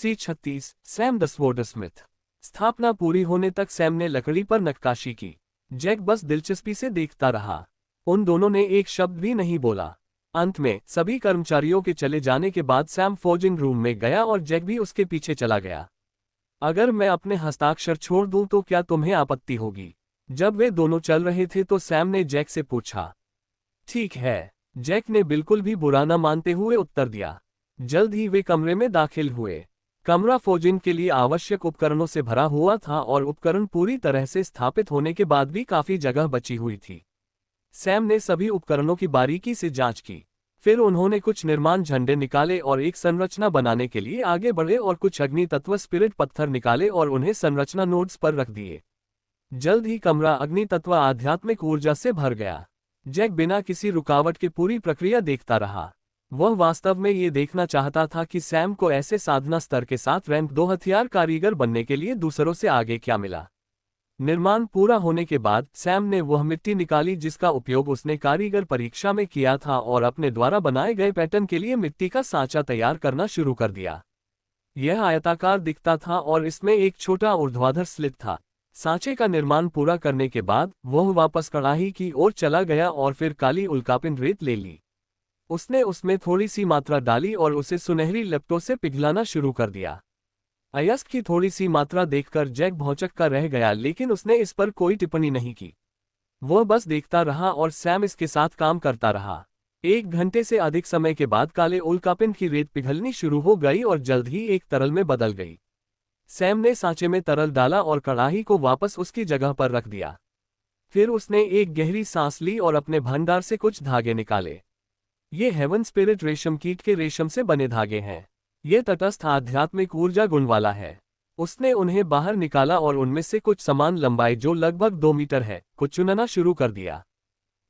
C36 Sam the स्वॉर्डस्मिथ। स्थापना पूरी होने तक सैम ने लकड़ी पर नक्काशी की। जैक बस दिलचस्पी से देखता रहा। उन दोनों ने एक शब्द भी नहीं बोला। अंत में सभी कर्मचारियों के चले जाने के बाद सैम फोर्जिंग रूम में गया और जैक भी उसके पीछे चला गया। अगर मैं अपने हस्ताक्षर छोड़ दूं तो क्या तुम्हें आपत्ति होगी? जब वे दोनों चल रहे थे तो सैम ने जैक से पूछा। ठीक है, जैक ने बिल्कुल भी बुरा न मानते हुए उत्तर दिया। जल्द ही वे कमरे में दाखिल हुए। कमरा फोर्जिंग के लिए आवश्यक उपकरणों से भरा हुआ था और उपकरण पूरी तरह से स्थापित होने के बाद भी काफी जगह बची हुई थी। सैम ने सभी उपकरणों की बारीकी से जांच की। फिर उन्होंने कुछ निर्माण झंडे निकाले और एक संरचना बनाने के लिए आगे बढ़े और कुछ अग्नि तत्व स्पिरिट पत्थर निकाले और उन्हें संरचना नोड्स पर रख दिए। जल्द ही कमरा अग्नि तत्व आध्यात्मिक ऊर्जा से भर गया। जैक बिना किसी रुकावट के पूरी प्रक्रिया देखता रहा। वह वास्तव में ये देखना चाहता था कि सैम को ऐसे साधना स्तर के साथ रैंक 2 हथियार कारीगर बनने के लिए दूसरों से आगे क्या मिला। निर्माण पूरा होने के बाद सैम ने वह मिट्टी निकाली जिसका उपयोग उसने कारीगर परीक्षा में किया था और अपने द्वारा बनाए गए पैटर्न के लिए मिट्टी का सांचा तैयार करना शुरू कर दिया। यह आयताकार दिखता था और इसमें एक छोटा ऊर्ध्वाधर स्लिट था। सांचे का निर्माण पूरा करने के बाद वह वापस कड़ाही की ओर चला गया और फिर काली उल्कापिंड रेत ले ली। उसने उसमें थोड़ी सी मात्रा डाली और उसे सुनहरी लपटों से पिघलाना शुरू कर दिया। अयस्क की थोड़ी सी मात्रा देखकर जैक भौंचक्का रह गया, लेकिन उसने इस पर कोई टिप्पणी नहीं की। वह बस देखता रहा और सैम इसके साथ काम करता रहा। 1 घंटे से अधिक समय के बाद काले उल्कापिंड की रेत पिघलनी शुरू हो गई और जल्द ही एक तरल में बदल गई। सैम ने सांचे में तरल डाला और कड़ाही को वापस उसकी जगह पर रख दिया। फिर उसने एक गहरी सांस ली और अपने भंडार से कुछ धागे निकाले। ये हेवन स्पिरिट रेशम कीट के रेशम से बने धागे हैं। ये तटस्थ आध्यात्मिक ऊर्जा गुण वाला है। उसने उन्हें बाहर निकाला और उनमें से कुछ समान लंबाई जो लगभग 2 मीटर है को चुनना शुरू कर दिया।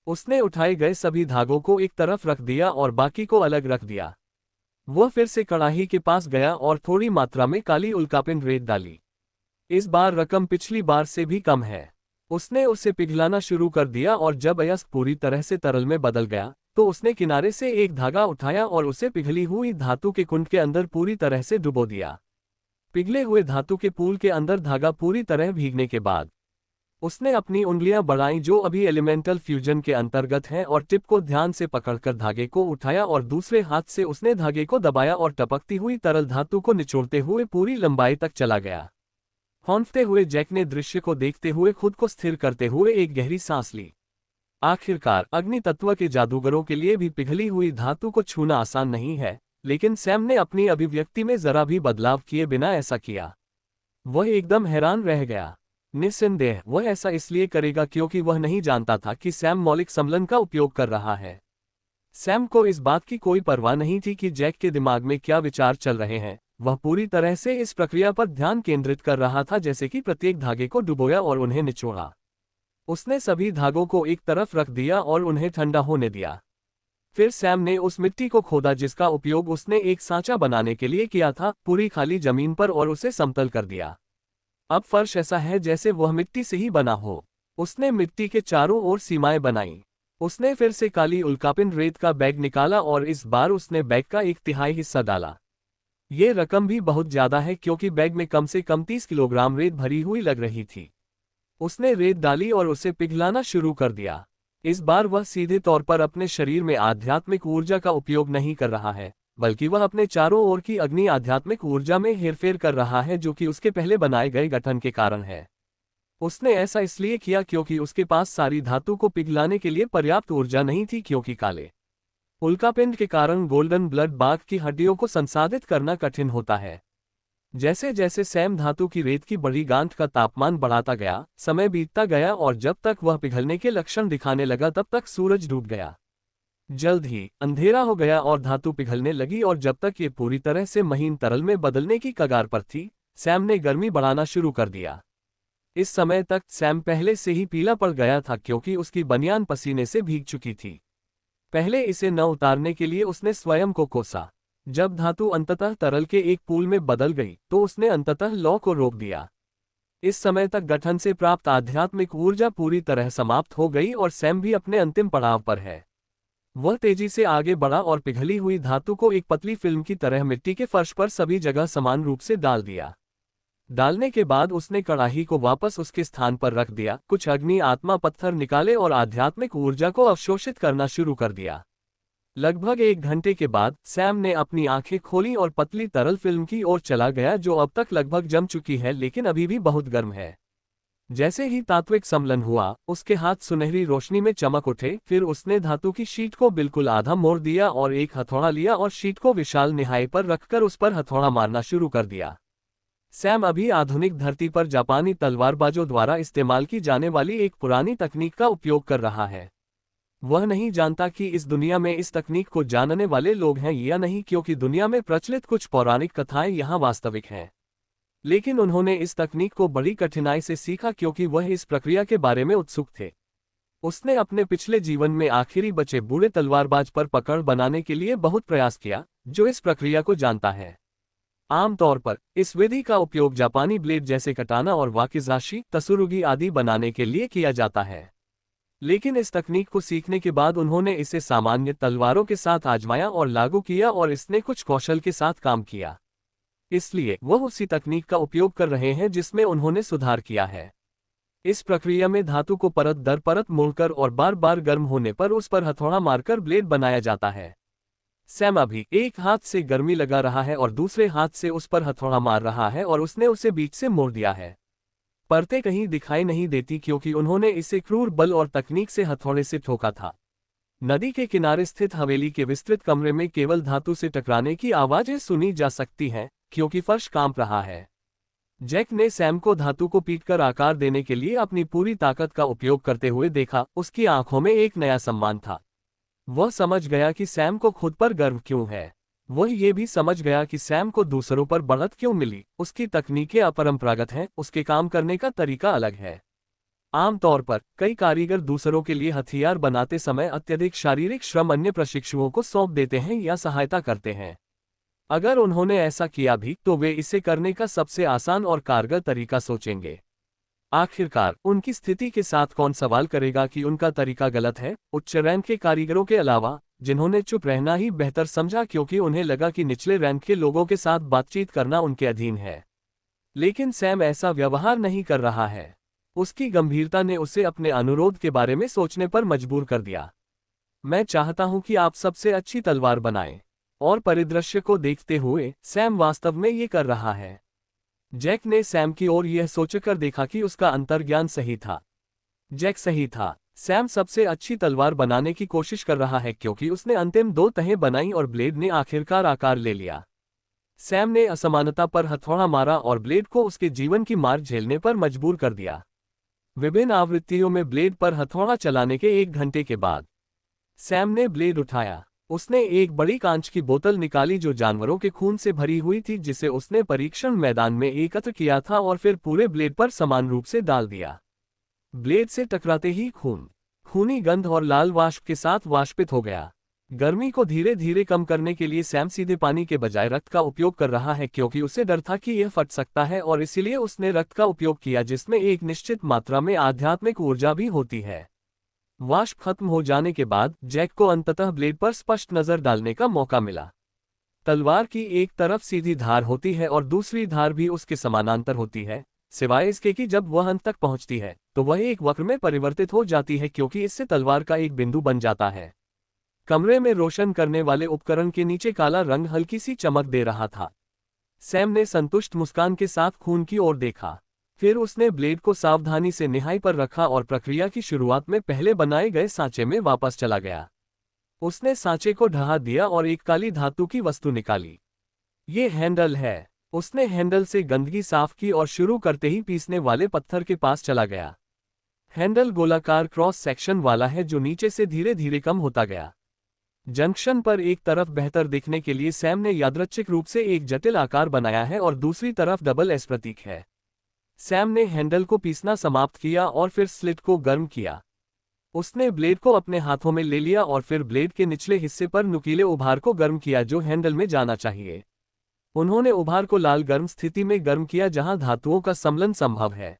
उसने उठाए गए सभी धागों को एक तरफ रख दिया और बाकी को अलग रख दिया। वह फिर से कड़ाही के पास गया और थोड़ी मात्रा में काली उल्कापिंड रेत डाली। इस बार रकम पिछली बार से भी कम है। उसने उसे पिघलाना शुरू कर दिया और जब अयस्क पूरी तरह से तरल में बदल गया तो उसने किनारे से एक धागा उठाया और उसे पिघली हुई धातु के कुंड के अंदर पूरी तरह से डुबो दिया। पिघले हुए धातु के पूल के अंदर धागा पूरी तरह भीगने के बाद उसने अपनी उंगलियां बढ़ाईं जो अभी एलिमेंटल फ्यूजन के अंतर्गत हैं और टिप को ध्यान से पकड़कर धागे को उठाया और दूसरे हाथ से उसने धागे को दबाया और टपकती हुई तरल धातु को निचोड़ते हुए पूरी लंबाई तक चला गया। हौंफते हुए जैक ने दृश्य को देखते हुए खुद को स्थिर करते हुए एक गहरी सांस ली। आखिरकार अग्नि तत्व के जादूगरों के लिए भी पिघली हुई धातु को छूना आसान नहीं है, लेकिन सैम ने अपनी अभिव्यक्ति में जरा भी बदलाव किए बिना ऐसा किया। वह एकदम हैरान रह गया। निस्संदेह वह ऐसा इसलिए करेगा क्योंकि वह नहीं जानता था कि सैम मौलिक सम्मेलन का उपयोग कर रहा है। सैम को इस बात की कोई परवाह नहीं थी कि जैक के दिमाग में क्या विचार चल रहे हैं। वह पूरी तरह से इस प्रक्रिया पर ध्यान केंद्रित कर रहा था, जैसे कि प्रत्येक धागे को डुबोया और उन्हें निचोड़ा। उसने सभी धागों को एक तरफ रख दिया और उन्हें ठंडा होने दिया। फिर सैम ने उस मिट्टी को खोदा जिसका उपयोग उसने एक सांचा बनाने के लिए किया था, पूरी खाली जमीन पर, और उसे समतल कर दिया। अब फर्श ऐसा है जैसे वह मिट्टी से ही बना हो। उसने मिट्टी के चारों ओर सीमाएं बनाईं। उसने फिर से काली उल्कापिंड रेत का बैग निकाला और इस बार उसने बैग का 1/3 हिस्सा डाला। ये रकम भी बहुत ज्यादा है क्योंकि बैग में कम से कम 30 किलोग्राम रेत भरी हुई लग रही थी। उसने रेत डाली और उसे पिघलाना शुरू कर दिया। इस बार वह सीधे तौर पर अपने शरीर में आध्यात्मिक ऊर्जा का उपयोग नहीं कर रहा है, बल्कि वह अपने चारों ओर की अग्नि आध्यात्मिक ऊर्जा में हेरफेर कर रहा है जो कि उसके पहले बनाए गए गठन के कारण है। उसने ऐसा इसलिए किया क्योंकि उसके पास सारी धातु को पिघलाने के लिए पर्याप्त ऊर्जा नहीं थी, क्योंकि काले उल्कापिंड के कारण गोल्डन ब्लड बाघ की हड्डियों को संसाधित करना कठिन होता है। जैसे जैसे सैम धातु की रेत की बड़ी गांठ का तापमान बढ़ाता गया, समय बीतता गया और जब तक वह पिघलने के लक्षण दिखाने लगा तब तक सूरज डूब गया। जल्द ही अंधेरा हो गया और धातु पिघलने लगी और जब तक ये पूरी तरह से महीन तरल में बदलने की कगार पर थी, सैम ने गर्मी बढ़ाना शुरू कर दिया। इस समय तक सैम पहले से ही पीला पड़ गया था क्योंकि उसकी बनियान पसीने से भीग चुकी थी। पहले इसे न उतारने के लिए उसने स्वयं को कोसा। जब धातु अंततः तरल के एक पूल में बदल गई तो उसने अंततः लौ को रोक दिया। इस समय तक गठन से प्राप्त आध्यात्मिक ऊर्जा पूरी तरह समाप्त हो गई और सैम भी अपने अंतिम पड़ाव पर है। वह तेजी से आगे बढ़ा और पिघली हुई धातु को एक पतली फिल्म की तरह मिट्टी के फर्श पर सभी जगह समान रूप से डाल दिया। डालने के बाद उसने कड़ाही को वापस उसके स्थान पर रख दिया, कुछ अग्नि आत्मा पत्थर निकाले और आध्यात्मिक ऊर्जा को अवशोषित करना शुरू कर दिया। लगभग 1 घंटे के बाद सैम ने अपनी आंखें खोली और पतली तरल फिल्म की ओर चला गया, जो अब तक लगभग जम चुकी है लेकिन अभी भी बहुत गर्म है। जैसे ही तात्विक सम्मिलन हुआ, उसके हाथ सुनहरी रोशनी में चमक उठे। फिर उसने धातु की शीट को बिल्कुल आधा मोड़ दिया और एक हथौड़ा लिया और शीट को विशाल निहाई पर रखकर उस पर हथौड़ा मारना शुरू कर दिया। सैम अभी आधुनिक धरती पर जापानी तलवारबाजों द्वारा इस्तेमाल की जाने वाली एक पुरानी तकनीक का उपयोग कर रहा है। वह नहीं जानता कि इस दुनिया में इस तकनीक को जानने वाले लोग हैं या नहीं, क्योंकि दुनिया में प्रचलित कुछ पौराणिक कथाएं यहाँ वास्तविक हैं। लेकिन उन्होंने इस तकनीक को बड़ी कठिनाई से सीखा क्योंकि वह इस प्रक्रिया के बारे में उत्सुक थे। उसने अपने पिछले जीवन में आखिरी बचे बूढ़े तलवारबाज पर पकड़ बनाने के लिए बहुत प्रयास किया, जो इस प्रक्रिया को जानता है। आमतौर पर इस विधि का उपयोग जापानी ब्लेड जैसे कटाना और वाकिजाशी, तसुरुगी आदि बनाने के लिए किया जाता है। लेकिन इस तकनीक को सीखने के बाद उन्होंने इसे सामान्य तलवारों के साथ आजमाया और लागू किया और इसने कुछ कौशल के साथ काम किया। इसलिए वह उसी तकनीक का उपयोग कर रहे हैं जिसमें उन्होंने सुधार किया है। इस प्रक्रिया में धातु को परत दर परत मोड़कर और बार बार गर्म होने पर उस पर हथौड़ा मारकर ब्लेड बनाया जाता है। सैम अभी एक हाथ से गर्मी लगा रहा है और दूसरे हाथ से उस पर हथौड़ा मार रहा है और उसने उसे बीच से मोड़ दिया है। परतें कहीं दिखाई नहीं देती क्योंकि उन्होंने इसे क्रूर बल और तकनीक से हथौड़े से ठोका था। नदी के किनारे स्थित हवेली के विस्तृत कमरे में केवल धातु से टकराने की आवाजें सुनी जा सकती हैं, क्योंकि फर्श कांप रहा है। जैक ने सैम को धातु को पीटकर आकार देने के लिए अपनी पूरी ताकत का उपयोग करते हुए देखा। उसकी आंखों में एक नया सम्मान था। वह समझ गया कि सैम को खुद पर गर्व क्यों है। वह ये भी समझ गया कि सैम को दूसरों पर बढ़त क्यों मिली। उसकी तकनीकें अपरंपरागत हैं, उसके काम करने का तरीका अलग है। आमतौर पर कई कारीगर दूसरों के लिए हथियार बनाते समय अत्यधिक शारीरिक श्रम अन्य प्रशिक्षुओं को सौंप देते हैं या सहायता करते हैं। अगर उन्होंने ऐसा किया भी तो वे इसे करने का सबसे आसान और कारगर तरीका सोचेंगे। आखिरकार उनकी स्थिति के साथ कौन सवाल करेगा कि उनका तरीका गलत है? उच्च रैंक के कारीगरों के अलावा, जिन्होंने चुप रहना ही बेहतर समझा क्योंकि उन्हें लगा कि निचले रैंक के लोगों के साथ बातचीत करना उनके अधीन है। लेकिन सैम ऐसा व्यवहार नहीं कर रहा है। उसकी गंभीरता ने उसे अपने अनुरोध के बारे में सोचने पर मजबूर कर दिया। मैं चाहता हूं कि आप सबसे अच्छी तलवार बनाएं। और परिदृश्य को देखते हुए सैम वास्तव में ये कर रहा है। जैक ने सैम की ओर यह सोचकर देखा कि उसका अंतर्ज्ञान सही था। जैक सही था। सैम सबसे अच्छी तलवार बनाने की कोशिश कर रहा है क्योंकि उसने अंतिम 2 तहें बनाई और ब्लेड ने आखिरकार आकार ले लिया। सैम ने असमानता पर हथौड़ा मारा और ब्लेड को उसके जीवन की मार झेलने पर मजबूर कर दिया। विभिन्न आवृत्तियों में ब्लेड पर हथौड़ा चलाने के 1 घंटे के बाद सैम ने ब्लेड उठाया। उसने एक बड़ी कांच की बोतल निकाली जो जानवरों के खून से भरी हुई थी, जिसे उसने परीक्षण मैदान में एकत्र किया था, और फिर पूरे ब्लेड पर समान रूप से डाल दिया। ब्लेड से टकराते ही खूनी गंध और लाल वाष्प के साथ वाष्पित हो गया। गर्मी को धीरे धीरे कम करने के लिए सैम सीधे पानी के बजाय रक्त का उपयोग कर रहा है क्योंकि उसे डर था कि यह फट सकता है, और इसीलिए उसने रक्त का उपयोग किया जिसमें एक निश्चित मात्रा में आध्यात्मिक ऊर्जा भी होती है। वाष्प खत्म हो जाने के बाद जैक को अंततः ब्लेड पर स्पष्ट नजर डालने का मौका मिला। तलवार की एक तरफ सीधी धार होती है और दूसरी धार भी उसके समानांतर होती है, सिवाय इसके कि जब वह अंत तक पहुंचती है तो वह एक वक्र में परिवर्तित हो जाती है क्योंकि इससे तलवार का एक बिंदु बन जाता है। कमरे में रोशन करने वाले उपकरण के नीचे काला रंग हल्की सी चमक दे रहा था। सैम ने संतुष्ट मुस्कान के साथ खून की ओर देखा। फिर उसने ब्लेड को सावधानी से निहाई पर रखा और प्रक्रिया की शुरुआत में पहले बनाए गए सांचे में वापस चला गया। उसने सांचे को ढहा दिया और एक काली धातु की वस्तु निकाली। ये हैंडल है। उसने हैंडल से गंदगी साफ की और शुरू करते ही पीसने वाले पत्थर के पास चला गया। हैंडल गोलाकार क्रॉस सेक्शन वाला है जो नीचे से धीरे धीरे कम होता गया। जंक्शन पर एक तरफ बेहतर दिखने के लिए सैम ने यादृच्छिक रूप से एक जटिल आकार बनाया है और दूसरी तरफ डबल एस प्रतीक है। सैम ने हैंडल को पीसना समाप्त किया और फिर स्लिट को गर्म किया। उसने ब्लेड को अपने हाथों में ले लिया और फिर ब्लेड के निचले हिस्से पर नुकीले उभार को गर्म किया जो हैंडल में जाना चाहिए। उन्होंने उभार को लाल गर्म स्थिति में गर्म किया जहां धातुओं का सम्मिलन संभव है।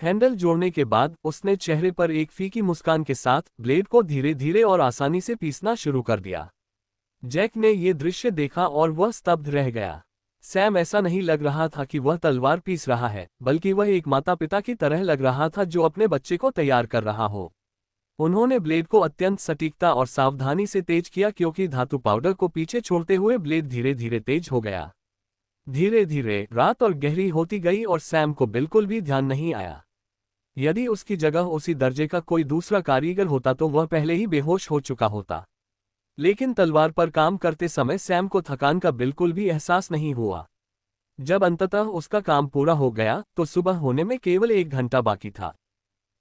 हैंडल जोड़ने के बाद उसने चेहरे पर एक फीकी मुस्कान के साथ ब्लेड को धीरे धीरे और आसानी से पीसना शुरू कर दिया। जैक ने यह दृश्य देखा और वह स्तब्ध रह गया। सैम ऐसा नहीं लग रहा था कि वह तलवार पीस रहा है, बल्कि वह एक माता पिता की तरह लग रहा था जो अपने बच्चे को तैयार कर रहा हो। उन्होंने ब्लेड को अत्यंत सटीकता और सावधानी से तेज किया, क्योंकि धातु पाउडर को पीछे छोड़ते हुए ब्लेड धीरे धीरे तेज हो गया। धीरे धीरे रात और गहरी होती गई और सैम को बिल्कुल भी ध्यान नहीं आया। यदि उसकी जगह उसी दर्जे का कोई दूसरा कारीगर होता तो वह पहले ही बेहोश हो चुका होता। लेकिन तलवार पर काम करते समय सैम को थकान का बिल्कुल भी एहसास नहीं हुआ। जब अंततः उसका काम पूरा हो गया तो सुबह होने में केवल 1 घंटा बाकी था।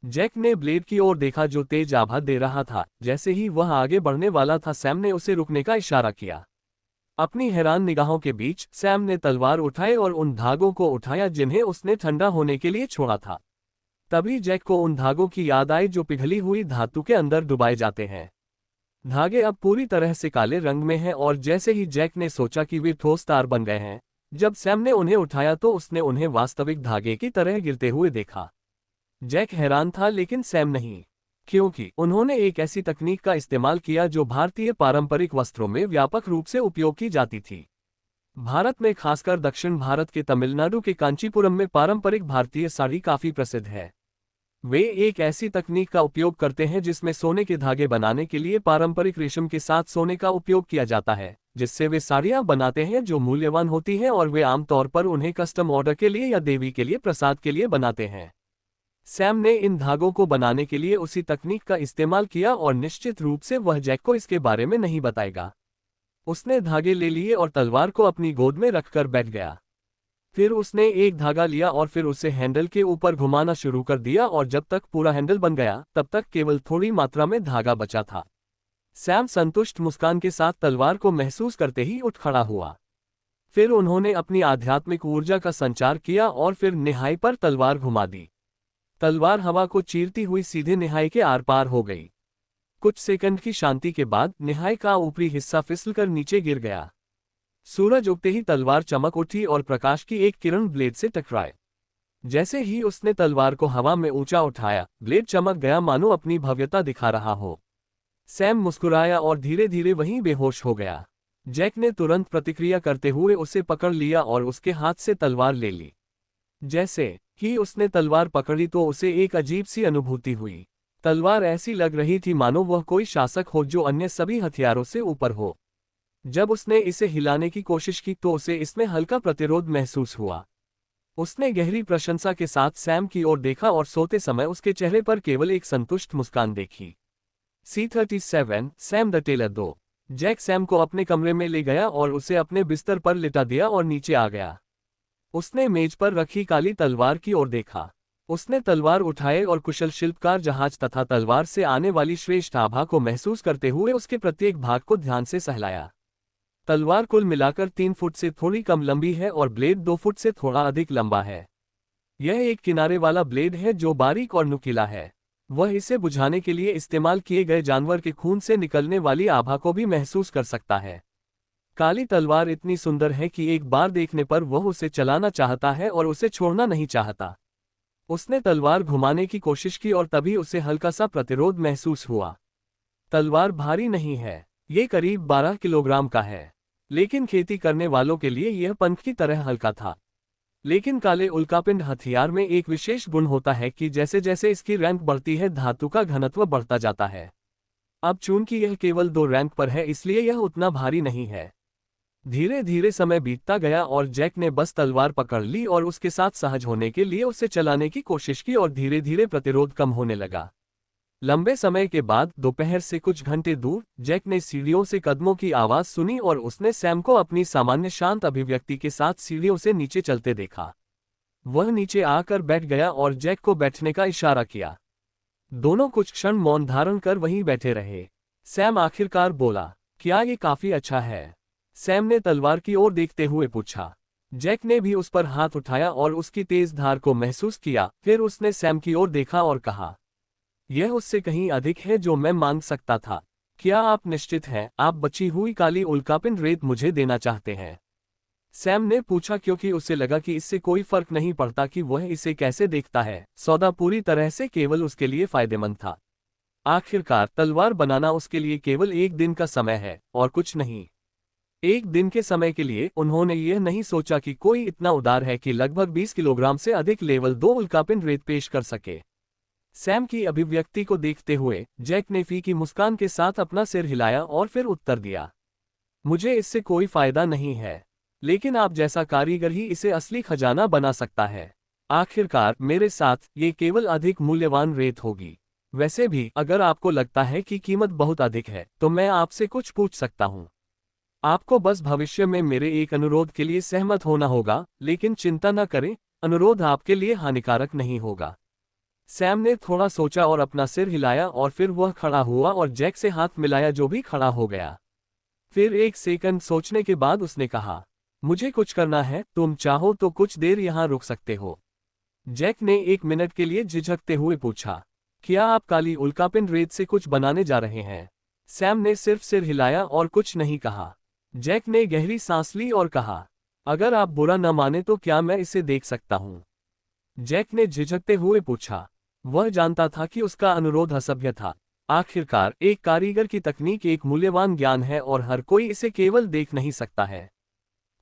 जैक ने ब्लेड की ओर देखा जो तेज आभा दे रहा था। जैसे ही वह आगे बढ़ने वाला था, सैम ने उसे रुकने का इशारा किया। अपनी हैरान निगाहों के बीच सैम ने तलवार उठाए और उन धागों को उठाया जिन्हें उसने ठंडा होने के लिए छोड़ा था। तभी जैक को उन धागों की याद आई जो पिघली हुई धातु के अंदर डुबाए जाते हैं। धागे अब पूरी तरह से काले रंग में हैं और जैसे ही जैक ने सोचा कि वे ठोस तार बन गए हैं, जब सैम ने उन्हें उठाया तो उसने उन्हें वास्तविक धागे की तरह गिरते हुए देखा। जैक हैरान था, लेकिन सैम नहीं, क्योंकि उन्होंने एक ऐसी तकनीक का इस्तेमाल किया जो भारतीय पारंपरिक वस्त्रों में व्यापक रूप से उपयोग की जाती थी। भारत में, खासकर दक्षिण भारत के तमिलनाडु के कांचीपुरम में पारंपरिक भारतीय साड़ी काफी प्रसिद्ध है। वे एक ऐसी तकनीक का उपयोग करते हैं जिसमें सोने के धागे बनाने के लिए पारंपरिक रेशम के साथ सोने का उपयोग किया जाता है, जिससे वे साड़ियां बनाते हैं जो मूल्यवान होती हैं और वे आमतौर पर उन्हें कस्टम ऑर्डर के लिए या देवी के लिए प्रसाद के लिए बनाते हैं। सैम ने इन धागों को बनाने के लिए उसी तकनीक का इस्तेमाल किया और निश्चित रूप से वह जैक को इसके बारे में नहीं बताएगा। उसने धागे ले लिए और तलवार को अपनी गोद में रखकर बैठ गया। फिर उसने एक धागा लिया और फिर उसे हैंडल के ऊपर घुमाना शुरू कर दिया और जब तक पूरा हैंडल बन गया तब तक केवल थोड़ी मात्रा में धागा बचा था। सैम संतुष्ट मुस्कान के साथ तलवार को महसूस करते ही उठ खड़ा हुआ। फिर उन्होंने अपनी आध्यात्मिक ऊर्जा का संचार किया और फिर निहाई पर तलवार घुमा दी। तलवार हवा को चीरती हुई सीधे निहाई के आर पार हो गई। कुछ सेकंड की शांति के बाद निहाई का ऊपरी हिस्सा फिसलकर नीचे गिर गया। सूरज उगते ही तलवार चमक उठी और प्रकाश की एक किरण ब्लेड से टकराए। जैसे ही उसने तलवार को हवा में ऊंचा उठाया, ब्लेड चमक गया, मानो अपनी भव्यता दिखा रहा हो। सैम मुस्कुराया और धीरे धीरे वहीं बेहोश हो गया। जैक ने तुरंत प्रतिक्रिया करते हुए उसे पकड़ लिया और उसके हाथ से तलवार ले ली। जैसे ही उसने तलवार पकड़ी तो उसे एक अजीब सी अनुभूति हुई। तलवार ऐसी लग रही थी मानो वह कोई शासक हो जो अन्य सभी हथियारों से ऊपर हो। जब उसने इसे हिलाने की कोशिश की तो उसे इसमें हल्का प्रतिरोध महसूस हुआ। उसने गहरी प्रशंसा के साथ सैम की ओर देखा और सोते समय उसके चेहरे पर केवल एक संतुष्ट मुस्कान देखी। C37 Sam the tailor 2। Jack Sam को अपने कमरे में ले गया और उसे अपने बिस्तर पर लिटा दिया और नीचे आ गया। उसने मेज पर रखी काली तलवार की ओर देखा। उसने तलवार उठाए और कुशल शिल्पकार जहाज तथा तलवार से आने वाली श्रेष्ठ आभा को महसूस करते हुए उसके प्रत्येक भाग को ध्यान से सहलाया। तलवार कुल मिलाकर 3 फुट से थोड़ी कम लंबी है और ब्लेड 2 फुट से थोड़ा अधिक लंबा है। यह एक किनारे वाला ब्लेड है जो बारीक और नुकीला है। वह इसे बुझाने के लिए इस्तेमाल किए गए जानवर के खून से निकलने वाली आभा को भी महसूस कर सकता है। काली तलवार इतनी सुंदर है कि एक बार देखने पर वह उसे चलाना चाहता है और उसे छोड़ना नहीं चाहता। उसने तलवार घुमाने की कोशिश की और तभी उसे हल्का सा प्रतिरोध महसूस हुआ। तलवार भारी नहीं है, ये करीब 12 किलोग्राम का है, लेकिन खेती करने वालों के लिए यह पंख की तरह हल्का था। लेकिन काले उल्कापिंड हथियार में एक विशेष गुण होता है कि जैसे जैसे इसकी रैंक बढ़ती है धातु का घनत्व बढ़ता जाता है। अब चूंकि यह केवल 2 रैंक पर है इसलिए यह उतना भारी नहीं है। धीरे धीरे समय बीतता गया और जैक ने बस तलवार पकड़ ली और उसके साथ सहज होने के लिए उसे चलाने की कोशिश की और धीरे धीरे प्रतिरोध कम होने लगा। लंबे समय के बाद दोपहर से कुछ घंटे दूर जैक ने सीढ़ियों से कदमों की आवाज सुनी और उसने सैम को अपनी सामान्य शांत अभिव्यक्ति के साथ सीढ़ियों से नीचे चलते देखा। वह नीचे आकर बैठ गया और जैक को बैठने का इशारा किया। दोनों कुछ क्षण मौन धारण कर वहीं बैठे रहे। सैम आखिरकार बोला, क्या ये काफी अच्छा है? सैम ने तलवार की ओर देखते हुए पूछा। जैक ने भी उस पर हाथ उठाया और उसकी तेज धार को महसूस किया। फिर उसने सैम की ओर देखा और कहा, यह उससे कहीं अधिक है जो मैं मांग सकता था। क्या आप निश्चित हैं आप बची हुई काली उल्कापिंड रेत मुझे देना चाहते हैं? सैम ने पूछा क्योंकि उसे लगा कि इससे कोई फर्क नहीं पड़ता कि वह इसे कैसे देखता है, सौदा पूरी तरह से केवल उसके लिए फायदेमंद था। आखिरकार तलवार बनाना उसके लिए केवल एक दिन का समय है और कुछ नहीं। एक दिन के समय के लिए उन्होंने यह नहीं सोचा कि कोई इतना उदार है कि लगभग 20 किलोग्राम से अधिक लेवल 2 उल्कापिंड रेत पेश कर सके। सैम की अभिव्यक्ति को देखते हुए जैक ने फी की मुस्कान के साथ अपना सिर हिलाया और फिर उत्तर दिया, मुझे इससे कोई फायदा नहीं है, लेकिन आप जैसा कारीगर ही इसे असली खजाना बना सकता है। आखिरकार मेरे साथ ये केवल अधिक मूल्यवान रेत होगी। वैसे भी अगर आपको लगता है कि कीमत बहुत अधिक है तो मैं आपसे कुछ पूछ सकता हूँ। आपको बस भविष्य में मेरे एक अनुरोध के लिए सहमत होना होगा, लेकिन चिंता न करें, अनुरोध आपके लिए हानिकारक नहीं होगा। सैम ने थोड़ा सोचा और अपना सिर हिलाया और फिर वह खड़ा हुआ और जैक से हाथ मिलाया जो भी खड़ा हो गया। फिर एक सेकंड सोचने के बाद उसने कहा, मुझे कुछ करना है, तुम चाहो तो कुछ देर यहाँ रुक सकते हो। जैक ने 1 मिनट के लिए झिझकते हुए पूछा, क्या आप काली उल्कापिंड रेत से कुछ बनाने जा रहे हैं? सैम ने सिर्फ सिर हिलाया और कुछ नहीं कहा। जैक ने गहरी सांस ली और कहा, अगर आप बुरा न माने तो क्या मैं इसे देख सकता हूँ? जैक ने झिझकते हुए पूछा। वह जानता था कि उसका अनुरोध असभ्य था। आखिरकार एक कारीगर की तकनीक एक मूल्यवान ज्ञान है और हर कोई इसे केवल देख नहीं सकता है।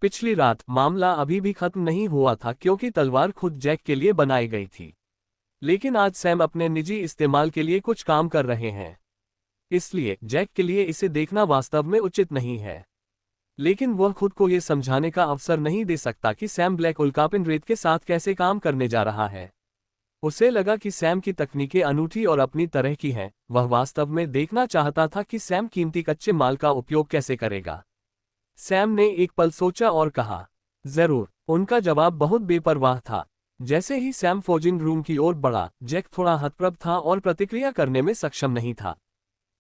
पिछली रात मामला अभी भी खत्म नहीं हुआ था क्योंकि तलवार खुद जैक के लिए बनाई गई थी। लेकिन आज सैम अपने निजी इस्तेमाल के लिए कुछ काम कर रहे हैं, इसलिए जैक के लिए इसे देखना वास्तव में उचित नहीं है। लेकिन वह खुद को यह समझाने का अवसर नहीं दे सकता कि सैम ब्लैक उल्कापिंड रेत के साथ कैसे काम करने जा रहा है। उसे लगा कि सैम की तकनीकें अनूठी और अपनी तरह की हैं। वह वास्तव में देखना चाहता था कि सैम कीमती कच्चे माल का उपयोग कैसे करेगा। सैम ने एक पल सोचा और कहा, जरूर। उनका जवाब बहुत बेपरवाह था। जैसे ही सैम फोजिंग रूम की ओर बढ़ा, जैक थोड़ा हतप्रभ था और प्रतिक्रिया करने में सक्षम नहीं था।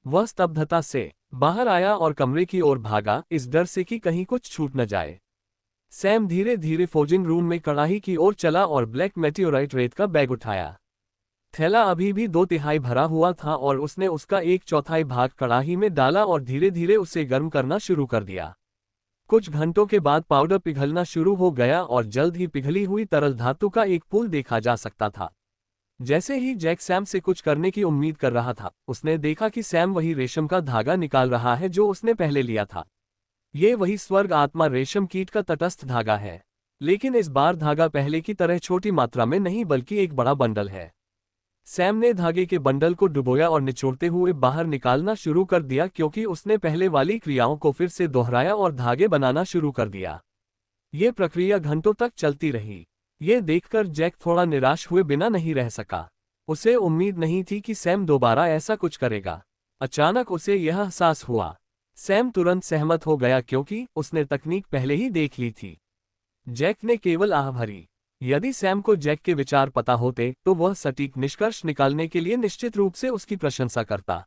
वह स्तब्धता से बाहर आया और कमरे की ओर भागा, इस डर से कि कहीं कुछ छूट न जाए। सैम धीरे धीरे फोजिंग रूम में कड़ाही की ओर चला और ब्लैक मेटियोराइट रेत का बैग उठाया। थैला अभी भी 2/3 भरा हुआ था और उसने उसका 1/4 भाग कड़ाही में डाला और धीरे धीरे उसे गर्म करना शुरू कर दिया। कुछ घंटों के बाद पाउडर पिघलना शुरू हो गया और जल्द ही पिघली हुई तरल धातु का एक पूल देखा जा सकता था। जैसे ही जैक सैम से कुछ करने की उम्मीद कर रहा था, उसने देखा कि सैम वही रेशम का धागा निकाल रहा है जो उसने पहले लिया था। ये वही स्वर्ग आत्मा रेशम कीट का तटस्थ धागा है, लेकिन इस बार धागा पहले की तरह छोटी मात्रा में नहीं बल्कि एक बड़ा बंडल है। सैम ने धागे के बंडल को डुबोया और निचोड़ते हुए बाहर निकालना शुरू कर दिया क्योंकि उसने पहले वाली क्रियाओं को फिर से दोहराया और धागे बनाना शुरू कर दिया। ये प्रक्रिया घंटों तक चलती रही। ये देखकर जैक थोड़ा निराश हुए बिना नहीं रह सका। उसे उम्मीद नहीं थी कि सैम दोबारा ऐसा कुछ करेगा। अचानक उसे यह एहसास हुआ। सैम तुरंत सहमत हो गया क्योंकि उसने तकनीक पहले ही देख ली थी। जैक ने केवल आह भरी। यदि सैम को जैक के विचार पता होते तो वह सटीक निष्कर्ष निकालने के लिए निश्चित रूप से उसकी प्रशंसा करता।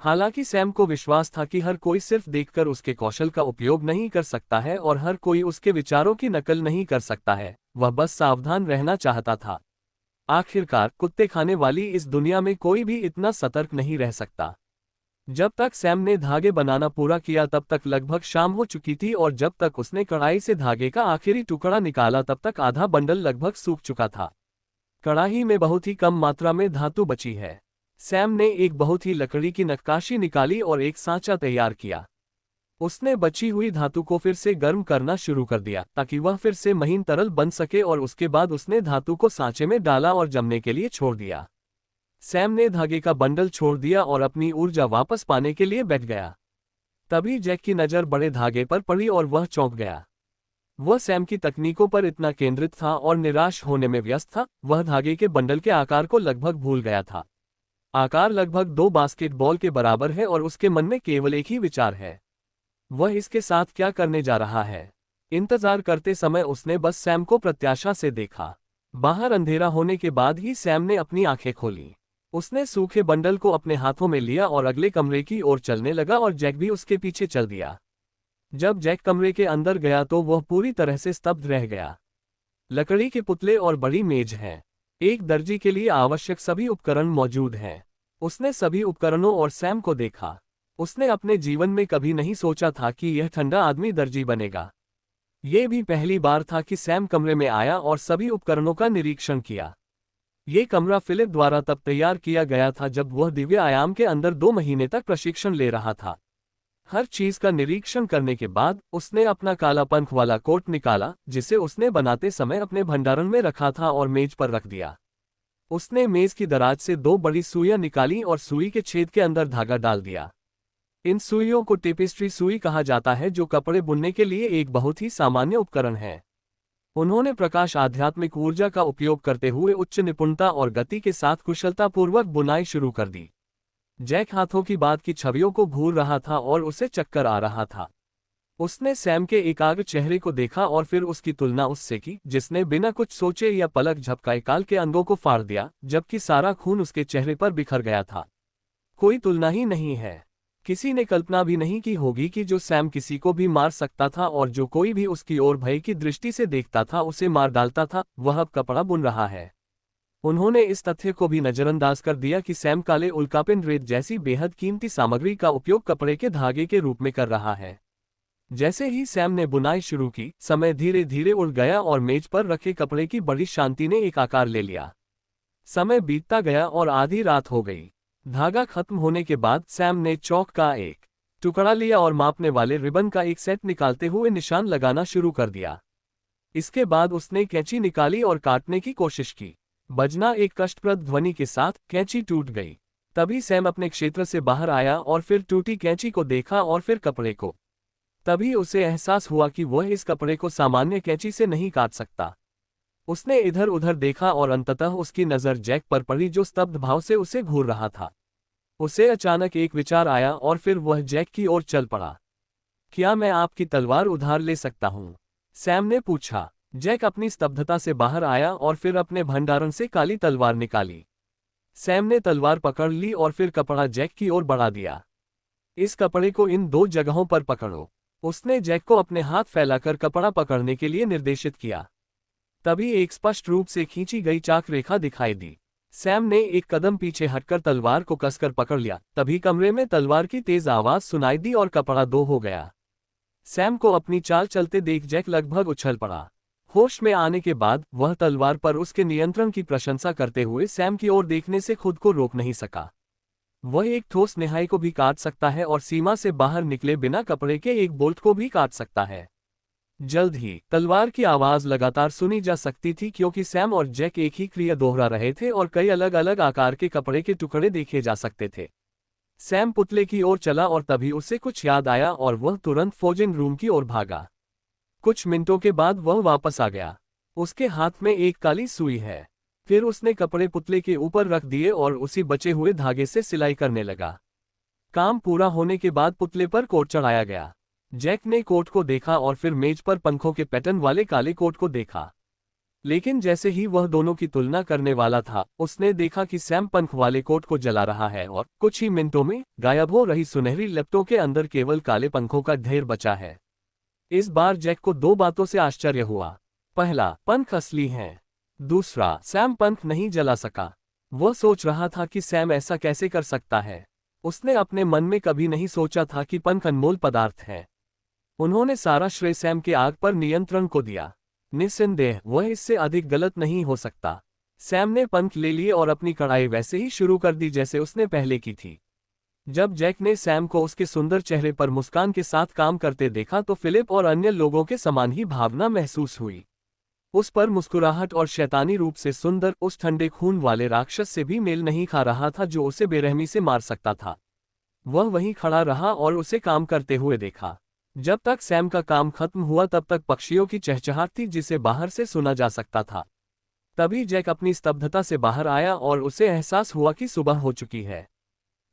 हालांकि सैम को विश्वास था कि हर कोई सिर्फ देखकर उसके कौशल का उपयोग नहीं कर सकता है और हर कोई उसके विचारों की नकल नहीं कर सकता है। वह बस सावधान रहना चाहता था। आखिरकार कुत्ते खाने वाली इस दुनिया में कोई भी इतना सतर्क नहीं रह सकता। जब तक सैम ने धागे बनाना पूरा किया तब तक लगभग शाम हो चुकी थी और जब तक उसने कढ़ाई से धागे का आखिरी टुकड़ा निकाला तब तक आधा बंडल लगभग सूख चुका था। कढ़ाई में बहुत ही कम मात्रा में धातु बची है। सैम ने एक बहुत ही लकड़ी की नक्काशी निकाली और एक सांचा तैयार किया। उसने बची हुई धातु को फिर से गर्म करना शुरू कर दिया ताकि वह फिर से महीन तरल बन सके और उसके बाद उसने धातु को सांचे में डाला और जमने के लिए छोड़ दिया। सैम ने धागे का बंडल छोड़ दिया और अपनी ऊर्जा वापस पाने के लिए बैठ गया। तभी जैक की नज़र बड़े धागे पर पड़ी और वह चौंक गया। वह सैम की तकनीकों पर इतना केंद्रित था और निराश होने में व्यस्त था। वह धागे के बंडल के आकार को लगभग भूल गया था। आकार लगभग 2 बास्केटबॉल के बराबर है और उसके मन में केवल एक ही विचार है, वह इसके साथ क्या करने जा रहा है। इंतजार करते समय उसने बस सैम को प्रत्याशा से देखा। बाहर अंधेरा होने के बाद ही सैम ने अपनी आंखें खोली। उसने सूखे बंडल को अपने हाथों में लिया और अगले कमरे की ओर चलने लगा और जैक भी उसके पीछे चल दिया। जब जैक कमरे के अंदर गया तो वह पूरी तरह से स्तब्ध रह गया। लकड़ी के पुतले और बड़ी मेज है। एक दर्जी के लिए आवश्यक सभी उपकरण मौजूद हैं। उसने सभी उपकरणों और सैम को देखा। उसने अपने जीवन में कभी नहीं सोचा था कि यह ठंडा आदमी दर्जी बनेगा। ये भी पहली बार था कि सैम कमरे में आया और सभी उपकरणों का निरीक्षण किया। ये कमरा फिलिप द्वारा तब तैयार किया गया था जब वह दिव्य आयाम के अंदर 2 महीने तक प्रशिक्षण ले रहा था। हर चीज का निरीक्षण करने के बाद उसने अपना काला पंख वाला कोट निकाला, जिसे उसने बनाते समय अपने भंडारण में रखा था, और मेज पर रख दिया। उसने मेज की दराज से 2 बड़ी सुइयां निकाली और सुई के छेद के अंदर धागा डाल दिया। इन सुइयों को टेपेस्ट्री सुई कहा जाता है, जो कपड़े बुनने के लिए एक बहुत ही सामान्य उपकरण है। उन्होंने प्रकाश आध्यात्मिक ऊर्जा का उपयोग करते हुए उच्च निपुणता और गति के साथ कुशलतापूर्वक बुनाई शुरू कर दी। जैक हाथों की बात की छवियों को घूर रहा था और उसे चक्कर आ रहा था। उसने सैम के एकाग्र चेहरे को देखा और फिर उसकी तुलना उससे की, जिसने बिना कुछ सोचे या पलक झपकाए काल के अंगों को फाड़ दिया, जबकि सारा खून उसके चेहरे पर बिखर गया था। कोई तुलना ही नहीं है। किसी ने कल्पना भी नहीं की होगी कि जो सैम किसी को भी मार सकता था और जो कोई भी उसकी ओर भय की दृष्टि से देखता था उसे मार डालता था, वह अब कपड़ा बुन रहा है। उन्होंने इस तथ्य को भी नजरअंदाज कर दिया कि सैम काले उल्कापिन रेत जैसी बेहद कीमती सामग्री का उपयोग कपड़े के धागे के रूप में कर रहा है। जैसे ही सैम ने बुनाई शुरू की, समय धीरे धीरे उड़ गया और मेज पर रखे कपड़े की बड़ी शांति ने एक आकार ले लिया। समय बीतता गया और आधी रात हो गई। धागा खत्म होने के बाद सैम ने चौक का एक टुकड़ा लिया और मापने वाले रिबन का एक सेट निकालते हुए निशान लगाना शुरू कर दिया। इसके बाद उसने कैंची निकाली और काटने की कोशिश की। बजना एक कष्टप्रद ध्वनि के साथ कैंची टूट गई। तभी सैम अपने क्षेत्र से बाहर आया और फिर टूटी कैंची को देखा और फिर कपड़े को। तभी उसे एहसास हुआ कि वह इस कपड़े को सामान्य कैंची से नहीं काट सकता। उसने इधर उधर देखा और अंततः उसकी नज़र जैक पर पड़ी, जो स्तब्ध भाव से उसे घूर रहा था। उसे अचानक एक विचार आया और फिर वह जैक की ओर चल पड़ा। क्या मैं आपकी तलवार उधार ले सकता हूँ? सैम ने पूछा। जैक अपनी स्तब्धता से बाहर आया और फिर अपने भंडारण से काली तलवार निकाली। सैम ने तलवार पकड़ ली और फिर कपड़ा जैक की ओर बढ़ा दिया। इस कपड़े को इन 2 जगहों पर पकड़ो। उसने जैक को अपने हाथ फैलाकर कपड़ा पकड़ने के लिए निर्देशित किया। तभी एक स्पष्ट रूप से खींची गई चाक रेखा दिखाई दी। सैम ने एक कदम पीछे हटकर तलवार को कसकर पकड़ लिया। तभी कमरे में तलवार की तेज आवाज सुनाई दी और कपड़ा 2 हो गया। सैम को अपनी चाल चलते देख जैक लगभग उछल पड़ा। होश में आने के बाद वह तलवार पर उसके नियंत्रण की प्रशंसा करते हुए सैम की ओर देखने से खुद को रोक नहीं सका। वह एक ठोस निहाई को भी काट सकता है और सीमा से बाहर निकले बिना कपड़े के एक बोल्ट को भी काट सकता है। जल्द ही तलवार की आवाज लगातार सुनी जा सकती थी, क्योंकि सैम और जैक एक ही क्रिया दोहरा रहे थे और कई अलग अलग आकार के कपड़े के टुकड़े देखे जा सकते थे। सैम पुतले की ओर चला और तभी उसे कुछ याद आया और वह तुरंत फोजिंग रूम की ओर भागा। कुछ मिनटों के बाद वह वापस आ गया। उसके हाथ में एक काली सुई है। फिर उसने कपड़े पुतले के ऊपर रख दिए और उसी बचे हुए धागे से सिलाई करने लगा। काम पूरा होने के बाद पुतले पर कोट चढ़ाया गया। जैक ने कोट को देखा और फिर मेज पर पंखों के पैटर्न वाले काले कोट को देखा। लेकिन जैसे ही वह दोनों की तुलना करने वाला था, उसने देखा कि सैम पंख वाले कोट को जला रहा है और कुछ ही मिनटों में गायब हो रही सुनहरी लपटों के अंदर केवल काले पंखों का ढेर बचा है। इस बार जैक को 2 बातों से आश्चर्य हुआ। पहला, पंख असली हैं। दूसरा, सैम पंख नहीं जला सका। वह सोच रहा था कि सैम ऐसा कैसे कर सकता है। उसने अपने मन में कभी नहीं सोचा था कि पंख अनमोल पदार्थ है। उन्होंने सारा श्रेय सैम के आग पर नियंत्रण को दिया। निस्संदेह वह इससे अधिक गलत नहीं हो सकता। सैम ने पंख ले लिए और अपनी कढ़ाई वैसे ही शुरू कर दी जैसे उसने पहले की थी। जब जैक ने सैम को उसके सुंदर चेहरे पर मुस्कान के साथ काम करते देखा तो फिलिप और अन्य लोगों के समान ही भावना महसूस हुई। उस पर मुस्कुराहट और शैतानी रूप से सुंदर उस ठंडे खून वाले राक्षस से भी मेल नहीं खा रहा था जो उसे बेरहमी से मार सकता था। वह वहीं खड़ा रहा और उसे काम करते हुए देखा। जब तक सैम का काम खत्म हुआ तब तक पक्षियों की चहचहाट थी जिसे बाहर से सुना जा सकता था। तभी जैक अपनी स्तब्धता से बाहर आया और उसे एहसास हुआ कि सुबह हो चुकी है।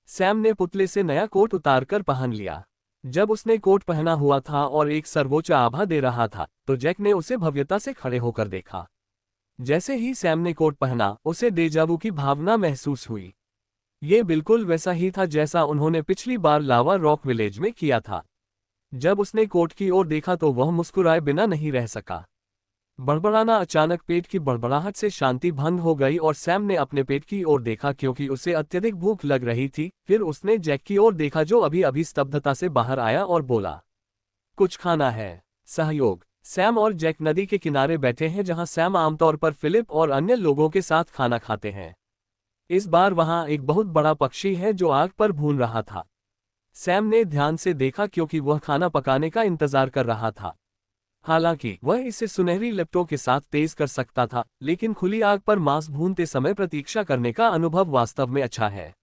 सैम ने पुतले से नया कोट उतारकर पहन लिया। जब उसने कोट पहना हुआ था और एक सर्वोच्च आभा दे रहा था तो जैक ने उसे भव्यता से खड़े होकर देखा। जैसे ही सैम ने कोट पहना, उसे डेजावू की भावना महसूस हुई। ये बिल्कुल वैसा ही था जैसा उन्होंने पिछली बार लावा रॉक विलेज में किया था। जब उसने कोट की ओर देखा तो वह मुस्कुराए बिना नहीं रह सका। बड़बड़ाना अचानक पेट की बड़बड़ाहट से शांति भंग हो गई और सैम ने अपने पेट की ओर देखा क्योंकि उसे अत्यधिक भूख लग रही थी। फिर उसने जैक की ओर देखा जो अभी अभी स्तब्धता से बाहर आया और बोला, कुछ खाना है? सहयोग। सैम और जैक नदी के किनारे बैठे हैं जहां सैम आमतौर पर फिलिप और अन्य लोगों के साथ खाना खाते हैं। इस बार वहां एक बहुत बड़ा पक्षी है जो आग पर भून रहा था। सैम ने ध्यान से देखा क्योंकि वह खाना पकाने का इंतजार कर रहा था। हालांकि वह इसे सुनहरी लिप्टों के साथ तेज कर सकता था, लेकिन खुली आग पर मांस भूनते समय प्रतीक्षा करने का अनुभव वास्तव में अच्छा है।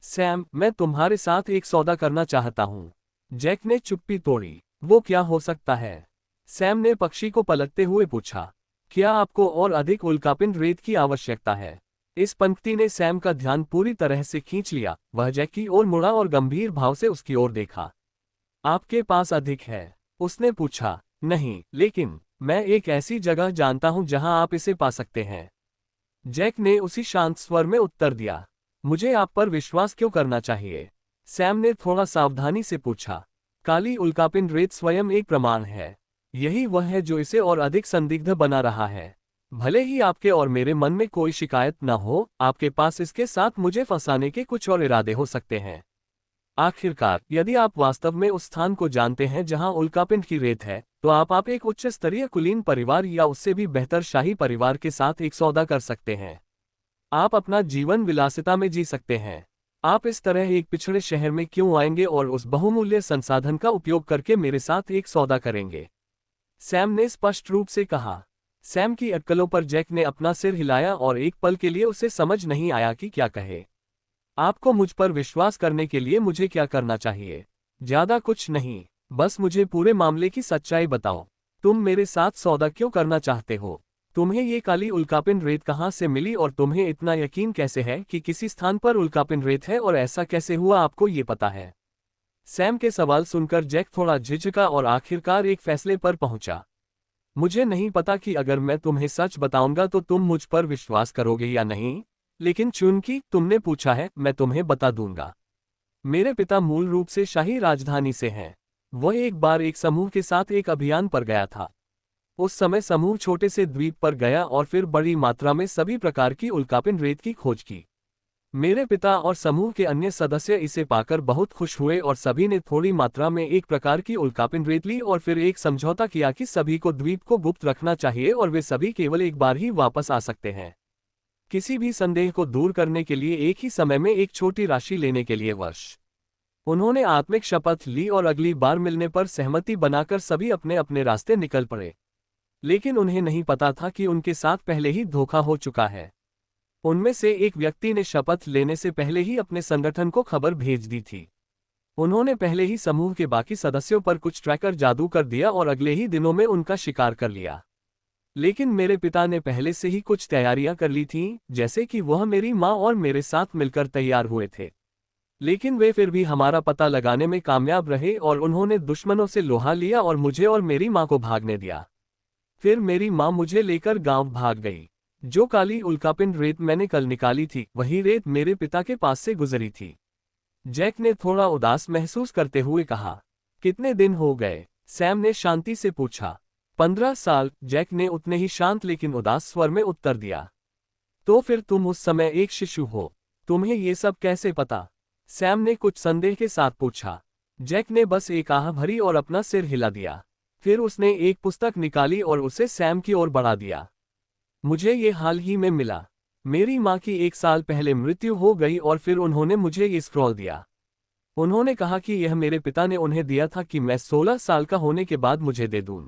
सैम, मैं तुम्हारे साथ एक सौदा करना चाहता हूँ। जैक ने चुप्पी तोड़ी। वो क्या हो सकता है? सैम ने पक्षी को पलटते हुए पूछा। क्या आपको और अधिक उल्कापिंड रेत की आवश्यकता है? इस पंक्ति ने सैम का ध्यान पूरी तरह से खींच लिया। वह जैक की ओर मुड़ा और गंभीर भाव से उसकी ओर देखा। आपके पास अधिक है? उसने पूछा। नहीं, लेकिन मैं एक ऐसी जगह जानता हूं जहां आप इसे पा सकते हैं। जैक ने उसी शांत स्वर में उत्तर दिया। मुझे आप पर विश्वास क्यों करना चाहिए? सैम ने थोड़ा सावधानी से पूछा। काली उल्कापिंड रेत स्वयं एक प्रमाण है। यही वह है जो इसे और अधिक संदिग्ध बना रहा है। भले ही आपके और मेरे मन में कोई शिकायत न हो, आपके पास इसके साथ मुझे फंसाने के कुछ और इरादे हो सकते हैं। आखिरकार, यदि आप वास्तव में उस स्थान को जानते हैं जहां उल्कापिंड की रेत है, तो आप एक उच्च स्तरीय कुलीन परिवार या उससे भी बेहतर शाही परिवार के साथ एक सौदा कर सकते हैं। आप अपना जीवन विलासिता में जी सकते हैं। आप इस तरह एक पिछड़े शहर में क्यों आएंगे और उस बहुमूल्य संसाधन का उपयोग करके मेरे साथ एक सौदा करेंगे? सैम ने स्पष्ट रूप से कहा। सैम की अटकलों पर जैक ने अपना सिर हिलाया और एक पल के लिए उसे समझ नहीं आया कि क्या कहे। आपको मुझ पर विश्वास करने के लिए मुझे क्या करना चाहिए? ज्यादा कुछ नहीं, बस मुझे पूरे मामले की सच्चाई बताओ। तुम मेरे साथ सौदा क्यों करना चाहते हो? तुम्हें ये काली उल्कापिंड रेत कहाँ से मिली और तुम्हें इतना यकीन कैसे है कि किसी स्थान पर उल्कापिंड रेत है और ऐसा कैसे हुआ आपको ये पता है? सैम के सवाल सुनकर जैक थोड़ा झिझका और आखिरकार एक फैसले पर पहुंचा। मुझे नहीं पता कि अगर मैं तुम्हें सच बताऊंगा तो तुम मुझ पर विश्वास करोगे या नहीं, लेकिन चूंकि तुमने पूछा है, मैं तुम्हें बता दूंगा। मेरे पिता मूल रूप से शाही राजधानी से हैं। वह एक बार एक समूह के साथ एक अभियान पर गया था। उस समय समूह छोटे से द्वीप पर गया और फिर बड़ी मात्रा में सभी प्रकार की उल्कापिंड रेत की खोज की। मेरे पिता और समूह के अन्य सदस्य इसे पाकर बहुत खुश हुए और सभी ने थोड़ी मात्रा में एक प्रकार की उल्कापिंड रेत ली और फिर एक समझौता किया कि सभी को द्वीप को गुप्त रखना चाहिए और वे सभी केवल एक बार ही वापस आ सकते हैं। किसी भी संदेह को दूर करने के लिए एक ही समय में एक छोटी राशि लेने के लिए वर्ष। उन्होंने आत्मिक शपथ ली और अगली बार मिलने पर सहमति बनाकर सभी अपने अपने रास्ते निकल पड़े। लेकिन उन्हें नहीं पता था कि उनके साथ पहले ही धोखा हो चुका है। उनमें से एक व्यक्ति ने शपथ लेने से पहले ही अपने संगठन को खबर भेज दी थी। उन्होंने पहले ही समूह के बाकी सदस्यों पर कुछ ट्रैकर जादू कर दिया और अगले ही दिनों में उनका शिकार कर लिया। लेकिन मेरे पिता ने पहले से ही कुछ तैयारियां कर ली थीं, जैसे कि वह मेरी माँ और मेरे साथ मिलकर तैयार हुए थे। लेकिन वे फिर भी हमारा पता लगाने में कामयाब रहे और उन्होंने दुश्मनों से लोहा लिया और मुझे और मेरी माँ को भागने दिया। फिर मेरी माँ मुझे लेकर गांव भाग गई। जो काली उल्कापिंड रेत मैंने कल निकाली थी, वही रेत मेरे पिता के पास से गुजरी थी। जैक ने थोड़ा उदास महसूस करते हुए कहा। कितने दिन हो गए? सैम ने शांति से पूछा। 15 साल, जैक ने उतने ही शांत लेकिन उदास स्वर में उत्तर दिया। तो फिर तुम उस समय एक शिशु हो। तुम्हें ये सब कैसे पता? सैम ने कुछ संदेह के साथ पूछा। जैक ने बस एक आह भरी और अपना सिर हिला दिया। फिर उसने एक पुस्तक निकाली और उसे सैम की ओर बढ़ा दिया। मुझे ये हाल ही में मिला। मेरी माँ की 1 साल पहले मृत्यु हो गई और फिर उन्होंने मुझे ये स्क्रॉल दिया। उन्होंने कहा कि यह मेरे पिता ने उन्हें दिया था कि मैं 16 साल का होने के बाद मुझे दे दूं।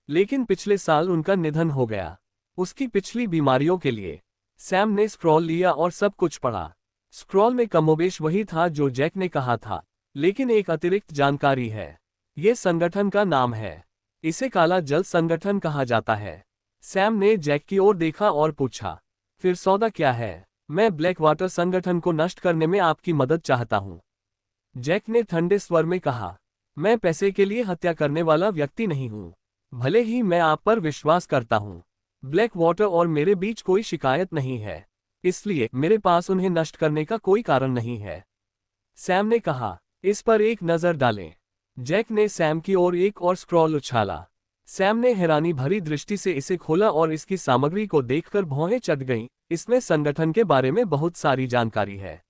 लेकिन पिछले साल उनका निधन हो गया, उसकी पिछली बीमारियों के लिए। सैम ने स्क्रॉल लिया और सब कुछ पढ़ा। स्क्रॉल में कमोबेश वही था जो जैक ने कहा था, लेकिन एक अतिरिक्त जानकारी है। ये संगठन का नाम है। इसे काला जल संगठन कहा जाता है। सैम ने जैक की ओर देखा और पूछा, फिर सौदा क्या है? मैं ब्लैक वाटर संगठन को नष्ट करने में आपकी मदद चाहता हूं। जैक ने ठंडे स्वर में कहा, मैं पैसे के लिए हत्या करने वाला व्यक्ति नहीं हूं। भले ही मैं आप पर विश्वास करता हूं, ब्लैक वाटर और मेरे बीच कोई शिकायत नहीं है, इसलिए मेरे पास उन्हें नष्ट करने का कोई कारण नहीं है। सैम ने कहा, इस पर एक नजर डालें। जैक ने सैम की ओर एक और स्क्रॉल उछाला। सैम ने हैरानी भरी दृष्टि से इसे खोला और इसकी सामग्री को देखकर भौहें चढ़ गईं। इसमें संगठन के बारे में बहुत सारी जानकारी है।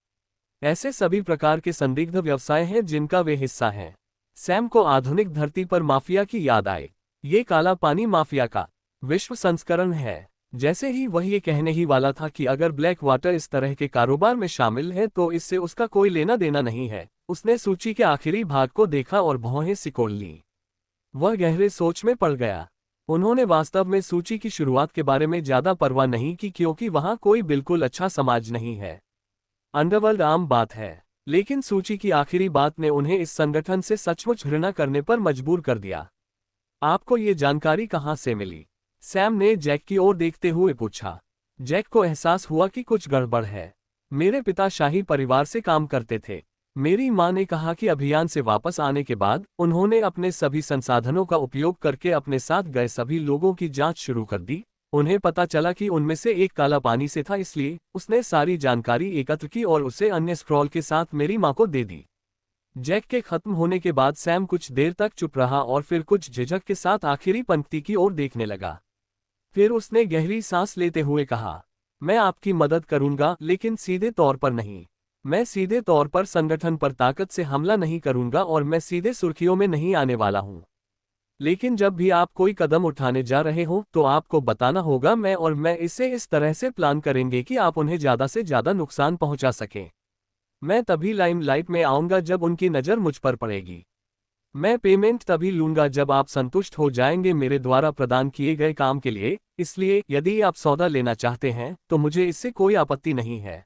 ऐसे सभी प्रकार के संदिग्ध व्यवसाय हैं जिनका वे हिस्सा हैं। सैम को आधुनिक धरती पर माफिया की याद आई। ये काला पानी माफिया का विश्व संस्करण है। जैसे ही वह ये कहने ही वाला था कि अगर ब्लैक वाटर इस तरह के कारोबार में शामिल है तो इससे उसका कोई लेना देना नहीं है, उसने सूची के आखिरी भाग को देखा और भौहें सिकोड़ ली। वह गहरे सोच में पड़ गया। उन्होंने वास्तव में सूची की शुरुआत के बारे में ज्यादा परवाह नहीं की क्योंकि वहां कोई बिल्कुल अच्छा समाज नहीं है। अंडरवर्ल्ड आम बात है, लेकिन सूची की आखिरी बात ने उन्हें इस संगठन से सचमुच घृणा करने पर मजबूर कर दिया। आपको ये जानकारी कहाँ से मिली? सैम ने जैक की ओर देखते हुए पूछा। जैक को एहसास हुआ कि कुछ गड़बड़ है। मेरे पिता शाही परिवार से काम करते थे। मेरी मां ने कहा कि अभियान से वापस आने के बाद उन्होंने अपने सभी संसाधनों का उपयोग करके अपने साथ गए सभी लोगों की जांच शुरू कर दी। उन्हें पता चला कि उनमें से एक काला पानी से था, इसलिए उसने सारी जानकारी एकत्र की और उसे अन्य स्क्रॉल के साथ मेरी मां को दे दी। जैक के खत्म होने के बाद सैम कुछ देर तक चुप रहा और फिर कुछ झिझक के साथ आखिरी पंक्ति की ओर देखने लगा। फिर उसने गहरी सांस लेते हुए कहा, मैं आपकी मदद करूंगा लेकिन सीधे तौर पर नहीं। मैं सीधे तौर पर संगठन पर ताकत से हमला नहीं करूंगा और मैं सीधे सुर्खियों में नहीं आने वाला हूं। लेकिन जब भी आप कोई कदम उठाने जा रहे हो तो आपको बताना होगा, मैं इसे इस तरह से प्लान करेंगे कि आप उन्हें ज़्यादा से ज़्यादा नुकसान पहुंचा सकें। मैं तभी लाइमलाइट में आऊंगा जब उनकी नज़र मुझ पर पड़ेगी। मैं पेमेंट तभी लूंगा जब आप संतुष्ट हो जाएंगे मेरे द्वारा प्रदान किए गए काम के लिए, इसलिए यदि आप सौदा लेना चाहते हैं तो मुझे इससे कोई आपत्ति नहीं है।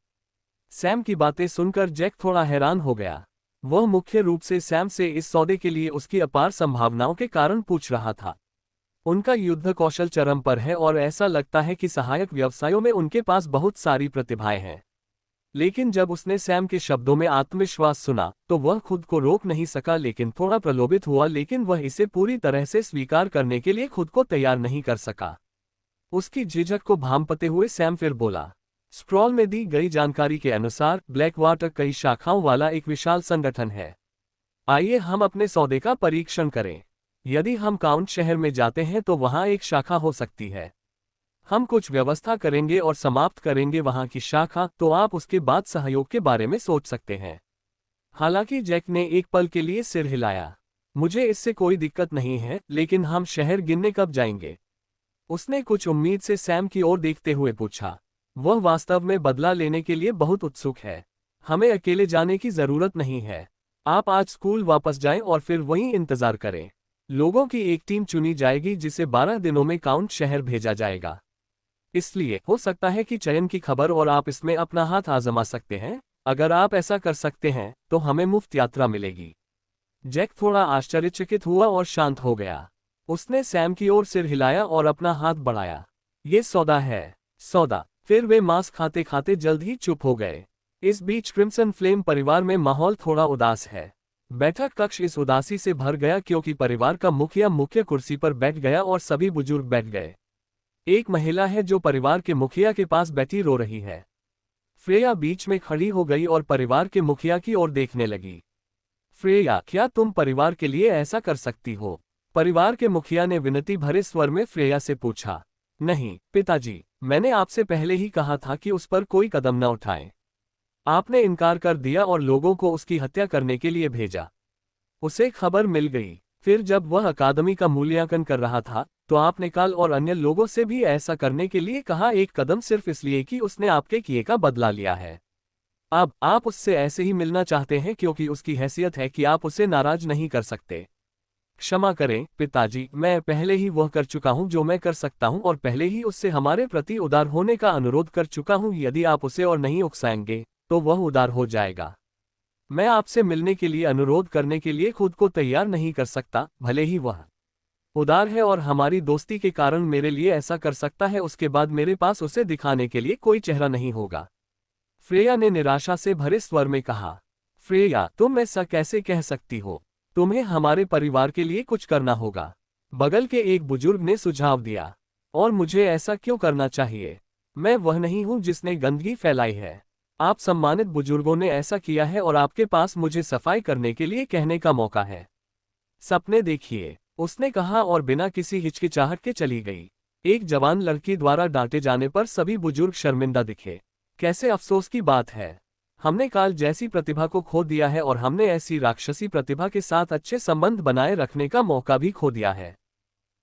सैम की बातें सुनकर जैक थोड़ा हैरान हो गया। वह मुख्य रूप से सैम से इस सौदे के लिए उसकी अपार संभावनाओं के कारण पूछ रहा था। उनका युद्ध कौशल चरम पर है और ऐसा लगता है कि सहायक व्यवसायों में उनके पास बहुत सारी प्रतिभाएं हैं। लेकिन जब उसने सैम के शब्दों में आत्मविश्वास सुना तो वह खुद को रोक नहीं सका, लेकिन थोड़ा प्रलोभित हुआ, लेकिन वह इसे पूरी तरह से स्वीकार करने के लिए खुद को तैयार नहीं कर सका। उसकी झिझक को भांपते हुए सैम फिर बोला, स्क्रॉल में दी गई जानकारी के अनुसार ब्लैक वाटर कई शाखाओं वाला एक विशाल संगठन है। आइए हम अपने सौदे का परीक्षण करें। यदि हम काउंट शहर में जाते हैं तो वहां एक शाखा हो सकती है। हम कुछ व्यवस्था करेंगे और समाप्त करेंगे वहां की शाखा, तो आप उसके बाद सहयोग के बारे में सोच सकते हैं। हालांकि जैक ने एक पल के लिए सिर हिलाया। मुझे इससे कोई दिक्कत नहीं है, लेकिन हम शहर गिनने कब जाएंगे? उसने कुछ उम्मीद से सैम की ओर देखते हुए पूछा। वह वास्तव में बदला लेने के लिए बहुत उत्सुक है। हमें अकेले जाने की जरूरत नहीं है। आप आज स्कूल वापस जाएं और फिर वहीं इंतजार करें। लोगों की एक टीम चुनी जाएगी जिसे 12 दिनों में काउंट शहर भेजा जाएगा। इसलिए हो सकता है कि चयन की खबर और आप इसमें अपना हाथ आजमा सकते हैं। अगर आप ऐसा कर सकते हैं तो हमें मुफ्त यात्रा मिलेगी। जैक थोड़ा आश्चर्यचकित हुआ और शांत हो गया। उसने सैम की ओर सिर हिलाया और अपना हाथ बढ़ाया। ये सौदा है। सौदा। फिर वे मांस खाते खाते जल्द ही चुप हो गए। इस बीच क्रिम्सन फ्लेम परिवार में माहौल थोड़ा उदास है। बैठक कक्ष इस उदासी से भर गया क्योंकि परिवार का मुखिया मुख्य कुर्सी पर बैठ गया और सभी बुजुर्ग बैठ गए। एक महिला है जो परिवार के मुखिया के पास बैठी रो रही है। फ्रेया बीच में खड़ी हो गई और परिवार के मुखिया की ओर देखने लगी। फ्रेया, क्या तुम परिवार के लिए ऐसा कर सकती हो? परिवार के मुखिया ने विनती भरे स्वर में फ्रेया से पूछा। नहीं पिताजी, मैंने आपसे पहले ही कहा था कि उस पर कोई कदम न उठाएं। आपने इनकार कर दिया और लोगों को उसकी हत्या करने के लिए भेजा। उसे खबर मिल गई। फिर जब वह अकादमी का मूल्यांकन कर रहा था तो आपने काल और अन्य लोगों से भी ऐसा करने के लिए कहा, एक कदम सिर्फ इसलिए कि उसने आपके किए का बदला लिया है। अब आप उससे ऐसे ही मिलना चाहते हैं क्योंकि उसकी हैसियत है कि आप उसे नाराज नहीं कर सकते। क्षमा करें पिताजी, मैं पहले ही वह कर चुका हूं जो मैं कर सकता हूं और पहले ही उससे हमारे प्रति उदार होने का अनुरोध कर चुका हूं। यदि आप उसे और नहीं उकसाएंगे तो वह उदार हो जाएगा। मैं आपसे मिलने के लिए अनुरोध करने के लिए खुद को तैयार नहीं कर सकता, भले ही वह उदार है और हमारी दोस्ती के कारण मेरे लिए ऐसा कर सकता है। उसके बाद मेरे पास उसे दिखाने के लिए कोई चेहरा नहीं होगा। फ्रेया ने निराशा से भरे स्वर में कहा। फ्रेया, तुम ऐसा कैसे कह सकती हो? तुम्हें हमारे परिवार के लिए कुछ करना होगा। बगल के एक बुजुर्ग ने सुझाव दिया। और मुझे ऐसा क्यों करना चाहिए? मैं वह नहीं हूं जिसने गंदगी फैलाई है। आप सम्मानित बुजुर्गों ने ऐसा किया है और आपके पास मुझे सफाई करने के लिए कहने का मौका है। सपने देखिए, उसने कहा और बिना किसी हिचकिचाहट के चली गई। एक जवान लड़की द्वारा डांटे जाने पर सभी बुजुर्ग शर्मिंदा दिखे। कैसे अफसोस की बात है। हमने काल जैसी प्रतिभा को खो दिया है और हमने ऐसी राक्षसी प्रतिभा के साथ अच्छे संबंध बनाए रखने का मौका भी खो दिया है।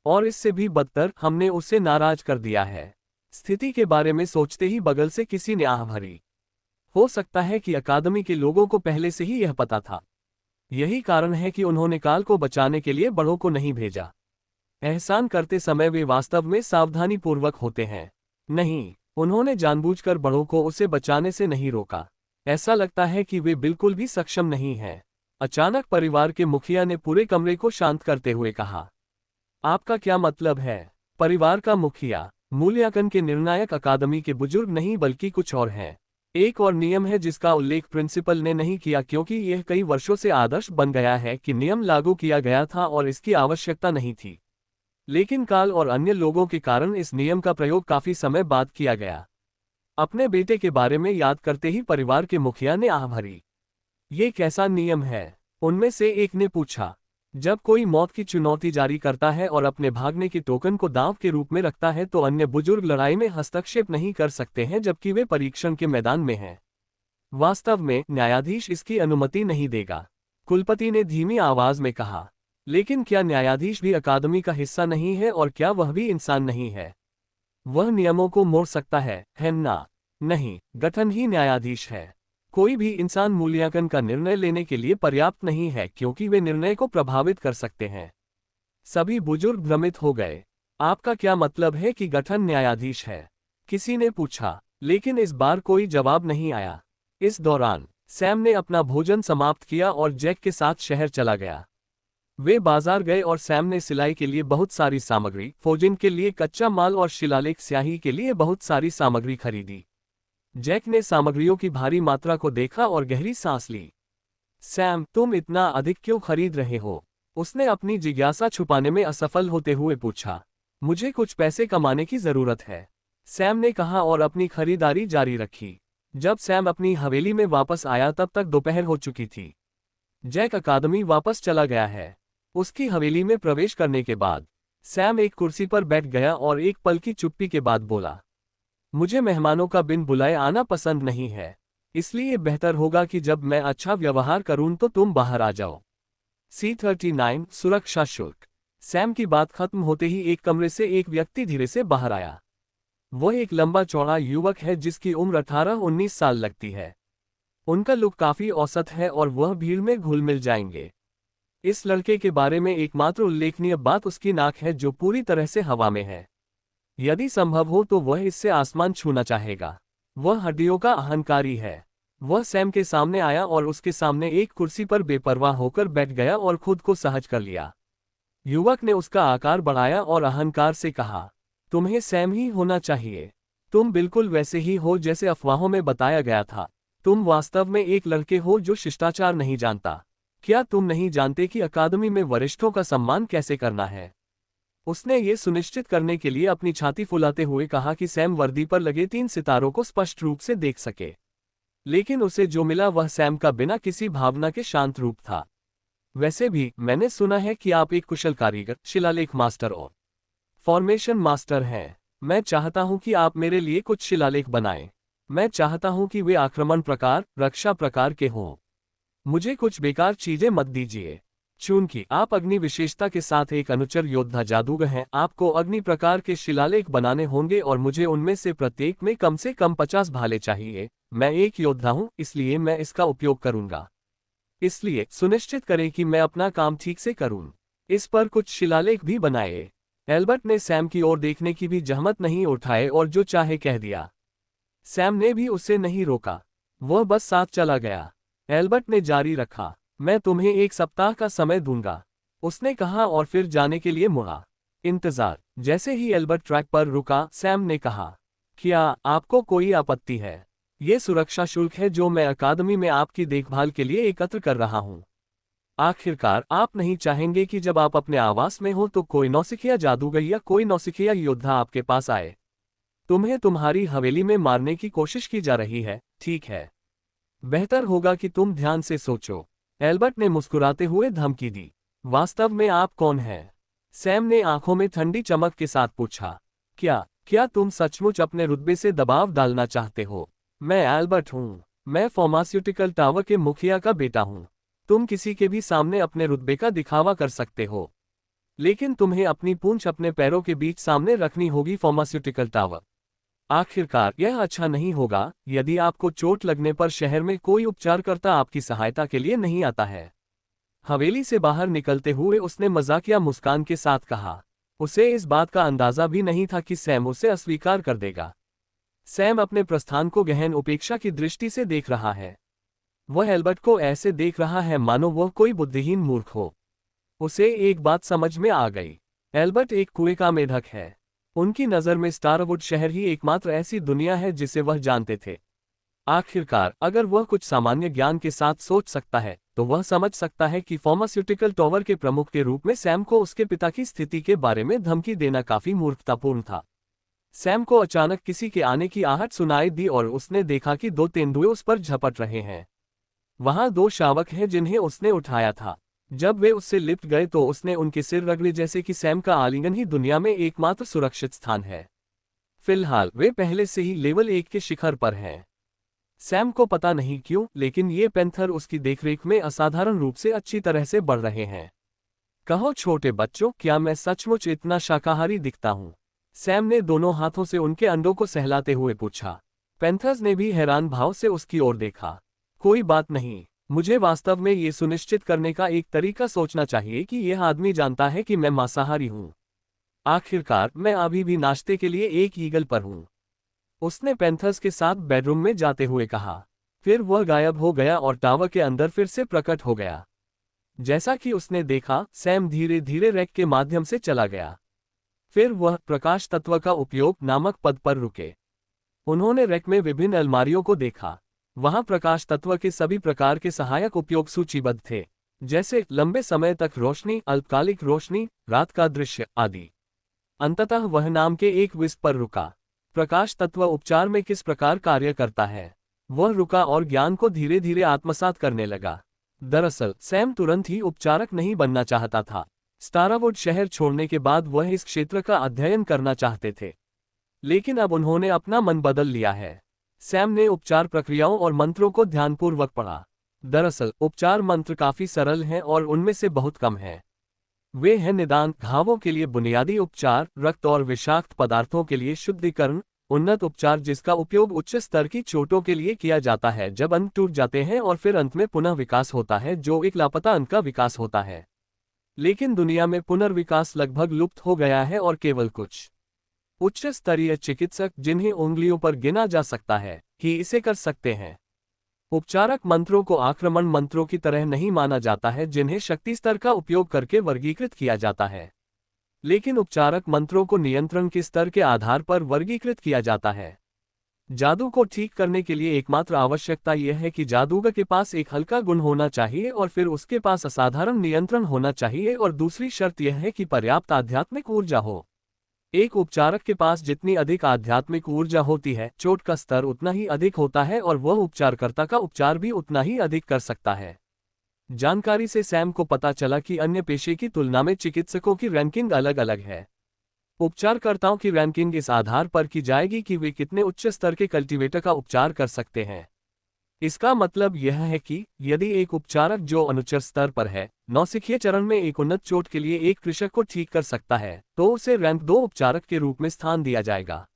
और इससे भी बदतर, हमने उसे नाराज कर दिया है। स्थिति के बारे में सोचते ही बगल से किसी ने आह भरी। हो सकता है कि अकादमी के लोगों को पहले से ही यह पता था। यही कारण है कि उन्होंने काल को बचाने के लिए बड़ों को नहीं भेजा। एहसान करते समय वे वास्तव में सावधानीपूर्वक होते हैं। नहीं, उन्होंने जानबूझकर बड़ों को उसे बचाने से नहीं रोका। ऐसा लगता है कि वे बिल्कुल भी सक्षम नहीं हैं। अचानक परिवार के मुखिया ने पूरे कमरे को शांत करते हुए कहा। आपका क्या मतलब है? परिवार का मुखिया मूल्यांकन के निर्णायक अकादमी के बुजुर्ग नहीं बल्कि कुछ और हैं। एक और नियम है जिसका उल्लेख प्रिंसिपल ने नहीं किया क्योंकि यह कई वर्षों से आदर्श बन गया है कि नियम लागू किया गया था और इसकी आवश्यकता नहीं थी। लेकिन काल और अन्य लोगों के कारण इस नियम का प्रयोग काफी समय बाद किया गया। अपने बेटे के बारे में याद करते ही परिवार के मुखिया ने आह भरी। ये कैसा नियम है? उनमें से एक ने पूछा। जब कोई मौत की चुनौती जारी करता है और अपने भागने के टोकन को दांव के रूप में रखता है तो अन्य बुजुर्ग लड़ाई में हस्तक्षेप नहीं कर सकते हैं जबकि वे परीक्षण के मैदान में हैं। वास्तव में न्यायाधीश इसकी अनुमति नहीं देगा, कुलपति ने धीमी आवाज में कहा। लेकिन क्या न्यायाधीश भी अकादमी का हिस्सा नहीं है और क्या वह भी इंसान नहीं है? वह नियमों को मोड़ सकता है ना? नहीं, गठन ही न्यायाधीश है। कोई भी इंसान मूल्यांकन का निर्णय लेने के लिए पर्याप्त नहीं है क्योंकि वे निर्णय को प्रभावित कर सकते हैं। सभी बुजुर्ग भ्रमित हो गए। आपका क्या मतलब है कि गठन न्यायाधीश है? किसी ने पूछा, लेकिन इस बार कोई जवाब नहीं आया। इस दौरान सैम ने अपना भोजन समाप्त किया और जैक के साथ शहर चला गया। वे बाजार गए और सैम ने सिलाई के लिए बहुत सारी सामग्री, फोजिन के लिए कच्चा माल और शिलालेख स्याही के लिए बहुत सारी सामग्री खरीदी। जैक ने सामग्रियों की भारी मात्रा को देखा और गहरी सांस ली। सैम, तुम इतना अधिक क्यों खरीद रहे हो? उसने अपनी जिज्ञासा छुपाने में असफल होते हुए पूछा। मुझे कुछ पैसे कमाने की जरूरत है, सैम ने कहा और अपनी खरीदारी जारी रखी। जब सैम अपनी हवेली में वापस आया तब तक दोपहर हो चुकी थी। जैक अकादमी वापस चला गया है। उसकी हवेली में प्रवेश करने के बाद सैम एक कुर्सी पर बैठ गया और एक पल की चुप्पी के बाद बोला, मुझे मेहमानों का बिन बुलाए आना पसंद नहीं है, इसलिए बेहतर होगा कि जब मैं अच्छा व्यवहार करूं तो तुम बाहर आ जाओ। C39 सुरक्षा शुल्क। सैम की बात खत्म होते ही एक कमरे से एक व्यक्ति धीरे से बाहर आया। वह एक लंबा चौड़ा युवक है जिसकी उम्र 18-19 साल लगती है। उनका लुक काफी औसत है और वह भीड़ में घुल मिल जाएंगे। इस लड़के के बारे में एकमात्र उल्लेखनीय बात उसकी नाक है जो पूरी तरह से हवा में है। यदि संभव हो तो वह इससे आसमान छूना चाहेगा। वह हड्डियों का अहंकारी है। वह सैम के सामने आया और उसके सामने एक कुर्सी पर बेपरवाह होकर बैठ गया और खुद को सहज कर लिया। युवक ने उसका आकार बढ़ाया और अहंकार से कहा, तुम्हें सैम ही होना चाहिए। तुम बिल्कुल वैसे ही हो जैसे अफवाहों में बताया गया था। तुम वास्तव में एक लड़के हो जो शिष्टाचार नहीं जानता। क्या तुम नहीं जानते कि अकादमी में वरिष्ठों का सम्मान कैसे करना है? उसने ये सुनिश्चित करने के लिए अपनी छाती फुलाते हुए कहा कि सैम वर्दी पर लगे 3 सितारों को स्पष्ट रूप से देख सके। लेकिन उसे जो मिला वह सैम का बिना किसी भावना के शांत रूप था। वैसे भी मैंने सुना है कि आप एक कुशल कारीगर, शिलालेख मास्टर और फॉर्मेशन मास्टर हैं। मैं चाहता हूं कि आप मेरे लिए कुछ शिलालेख बनाएं। मैं चाहता हूं कि वे आक्रमण प्रकार, रक्षा प्रकार के हों। मुझे कुछ बेकार चीजें मत दीजिए। चूंकि आप अग्नि विशेषता के साथ एक अनुचर योद्धा जादूगर हैं, आपको अग्नि प्रकार के शिलालेख बनाने होंगे और मुझे उनमें से प्रत्येक में कम से कम 50 भाले चाहिए। मैं एक योद्धा हूं, इसलिए मैं इसका उपयोग करूंगा। इसलिए सुनिश्चित करें कि मैं अपना काम ठीक से करूं। इस पर कुछ शिलालेख भी बनाए। एल्बर्ट ने सैम की ओर देखने की भी जहमत नहीं उठाए और जो चाहे कह दिया। सैम ने भी उसे नहीं रोका, वह बस साथ चला गया। एल्बर्ट ने जारी रखा, मैं तुम्हें 1 सप्ताह का समय दूंगा, उसने कहा और फिर जाने के लिए मुड़ा। इंतजार। जैसे ही एल्बर्ट ट्रैक पर रुका, सैम ने कहा, क्या आपको कोई आपत्ति है? ये सुरक्षा शुल्क है जो मैं अकादमी में आपकी देखभाल के लिए एकत्र कर रहा हूं। आखिरकार आप नहीं चाहेंगे कि जब आप अपने आवास में हो तो कोई नौसिखिया जादूगर या कोई नौसिखिया योद्धा आपके पास आए। तुम्हें तुम्हारी हवेली में मारने की कोशिश की जा रही है, ठीक है? बेहतर होगा कि तुम ध्यान से सोचो। एल्बर्ट ने मुस्कुराते हुए धमकी दी। वास्तव में आप कौन हैं? सैम ने आंखों में ठंडी चमक के साथ पूछा। क्या तुम सचमुच अपने रुतबे से दबाव डालना चाहते हो? मैं एल्बर्ट हूँ। मैं फार्मास्यूटिकल टावर के मुखिया का बेटा हूँ। तुम किसी के भी सामने अपने रुतबे का दिखावा कर सकते हो। लेकिन तुम्हें अपनी पूंछ अपने पैरों के बीच सामने रखनी होगी फार्मास्यूटिकल टावर। आखिरकार यह अच्छा नहीं होगा यदि आपको चोट लगने पर शहर में कोई उपचारकर्ता आपकी सहायता के लिए नहीं आता है। हवेली से बाहर निकलते हुए उसने मजाकिया मुस्कान के साथ कहा। उसे इस बात का अंदाजा भी नहीं था कि सैम उसे अस्वीकार कर देगा। सैम अपने प्रस्थान को गहन उपेक्षा की दृष्टि से देख रहा है। वह एल्बर्ट को ऐसे देख रहा है मानो वह कोई बुद्धिहीन मूर्ख हो। उसे एक बात समझ में आ गई। एल्बर्ट एक कुएं का मेढक है। उनकी नज़र में स्टारवुड शहर ही एकमात्र ऐसी दुनिया है जिसे वह जानते थे। आखिरकार अगर वह कुछ सामान्य ज्ञान के साथ सोच सकता है तो वह समझ सकता है कि फार्मास्यूटिकल टावर के प्रमुख के रूप में सैम को उसके पिता की स्थिति के बारे में धमकी देना काफी मूर्खतापूर्ण था। सैम को अचानक किसी के आने की आहट सुनाई दी और उसने देखा कि दो तेंदुए उस पर झपट रहे हैं। वहां दो शावक हैं जिन्हें उसने उठाया था। जब वे उससे लिपट गए तो उसने उनके सिर रगड़े जैसे कि सैम का आलिंगन ही दुनिया में एकमात्र सुरक्षित स्थान है। फिलहाल वे पहले से ही लेवल 1 के शिखर पर हैं। सैम को पता नहीं क्यों लेकिन ये पैंथर उसकी देखरेख में असाधारण रूप से अच्छी तरह से बढ़ रहे हैं। कहो छोटे बच्चों, क्या मैं सचमुच इतना शाकाहारी दिखता हूँ? सैम ने दोनों हाथों से उनके अंडों को सहलाते हुए पूछा। पैंथर्स ने भी हैरान भाव से उसकी ओर देखा। कोई बात नहीं, मुझे वास्तव में ये सुनिश्चित करने का एक तरीका सोचना चाहिए कि यह आदमी जानता है कि मैं मांसाहारी हूँ। आखिरकार मैं अभी भी नाश्ते के लिए एक ईगल पर हूँ, उसने पैंथर्स के साथ बेडरूम में जाते हुए कहा। फिर वह गायब हो गया और टावर के अंदर फिर से प्रकट हो गया। जैसा कि उसने देखा, सैम धीरे धीरे रैक के माध्यम से चला गया। फिर वह प्रकाश तत्व का उपयोग नामक पद पर रुके। उन्होंने रैक में विभिन्न अलमारियों को देखा। वहां प्रकाश तत्व के सभी प्रकार के सहायक उपयोग सूचीबद्ध थे, जैसे लंबे समय तक रोशनी, अल्पकालिक रोशनी, रात का दृश्य आदि। अंततः वह नाम के एक विस्प पर रुका। प्रकाश तत्व उपचार में किस प्रकार कार्य करता है? वह रुका और ज्ञान को धीरे धीरे आत्मसात करने लगा। दरअसल सैम तुरंत ही उपचारक नहीं बनना चाहता था। स्टारवुड शहर छोड़ने के बाद वह इस क्षेत्र का अध्ययन करना चाहते थे, लेकिन अब उन्होंने अपना मन बदल लिया है। सैम ने उपचार प्रक्रियाओं और मंत्रों को ध्यानपूर्वक पढ़ा। दरअसल उपचार मंत्र काफी सरल हैं और उनमें से बहुत कम हैं। वे हैं निदान, घावों के लिए बुनियादी उपचार, रक्त और विषाक्त पदार्थों के लिए शुद्धिकरण, उन्नत उपचार जिसका उपयोग उच्च स्तर की चोटों के लिए किया जाता है जब अंग टूट जाते हैं और फिर अंत में पुनः विकास होता है जो एक लापता अंग का विकास होता है। लेकिन दुनिया में पुनर्विकास लगभग लुप्त हो गया है और केवल कुछ उच्च स्तरीय चिकित्सक, जिन्हें उंगलियों पर गिना जा सकता है, ही इसे कर सकते हैं। उपचारक मंत्रों को आक्रमण मंत्रों की तरह नहीं माना जाता है जिन्हें शक्ति स्तर का उपयोग करके वर्गीकृत किया जाता है, लेकिन उपचारक मंत्रों को नियंत्रण के स्तर के आधार पर वर्गीकृत किया जाता है। जादू को ठीक करने के लिए एकमात्र आवश्यकता यह है कि जादूगर के पास एक हल्का गुण होना चाहिए और फिर उसके पास असाधारण नियंत्रण होना चाहिए, और दूसरी शर्त यह है कि पर्याप्त आध्यात्मिक ऊर्जा हो। एक उपचारक के पास जितनी अधिक आध्यात्मिक ऊर्जा होती है, चोट का स्तर उतना ही अधिक होता है और वह उपचारकर्ता का उपचार भी उतना ही अधिक कर सकता है। जानकारी से सैम को पता चला कि अन्य पेशे की तुलना में चिकित्सकों की रैंकिंग अलग अलग है। उपचारकर्ताओं की रैंकिंग इस आधार पर की जाएगी कि वे कितने उच्च स्तर के कल्टीवेटर का उपचार कर सकते हैं। इसका मतलब यह है कि यदि एक उपचारक जो अनुच्च स्तर पर है, नौसिखिए चरण में एक उन्नत चोट के लिए एक कृषक को ठीक कर सकता है, तो उसे रैंक 2 उपचारक के रूप में स्थान दिया जाएगा।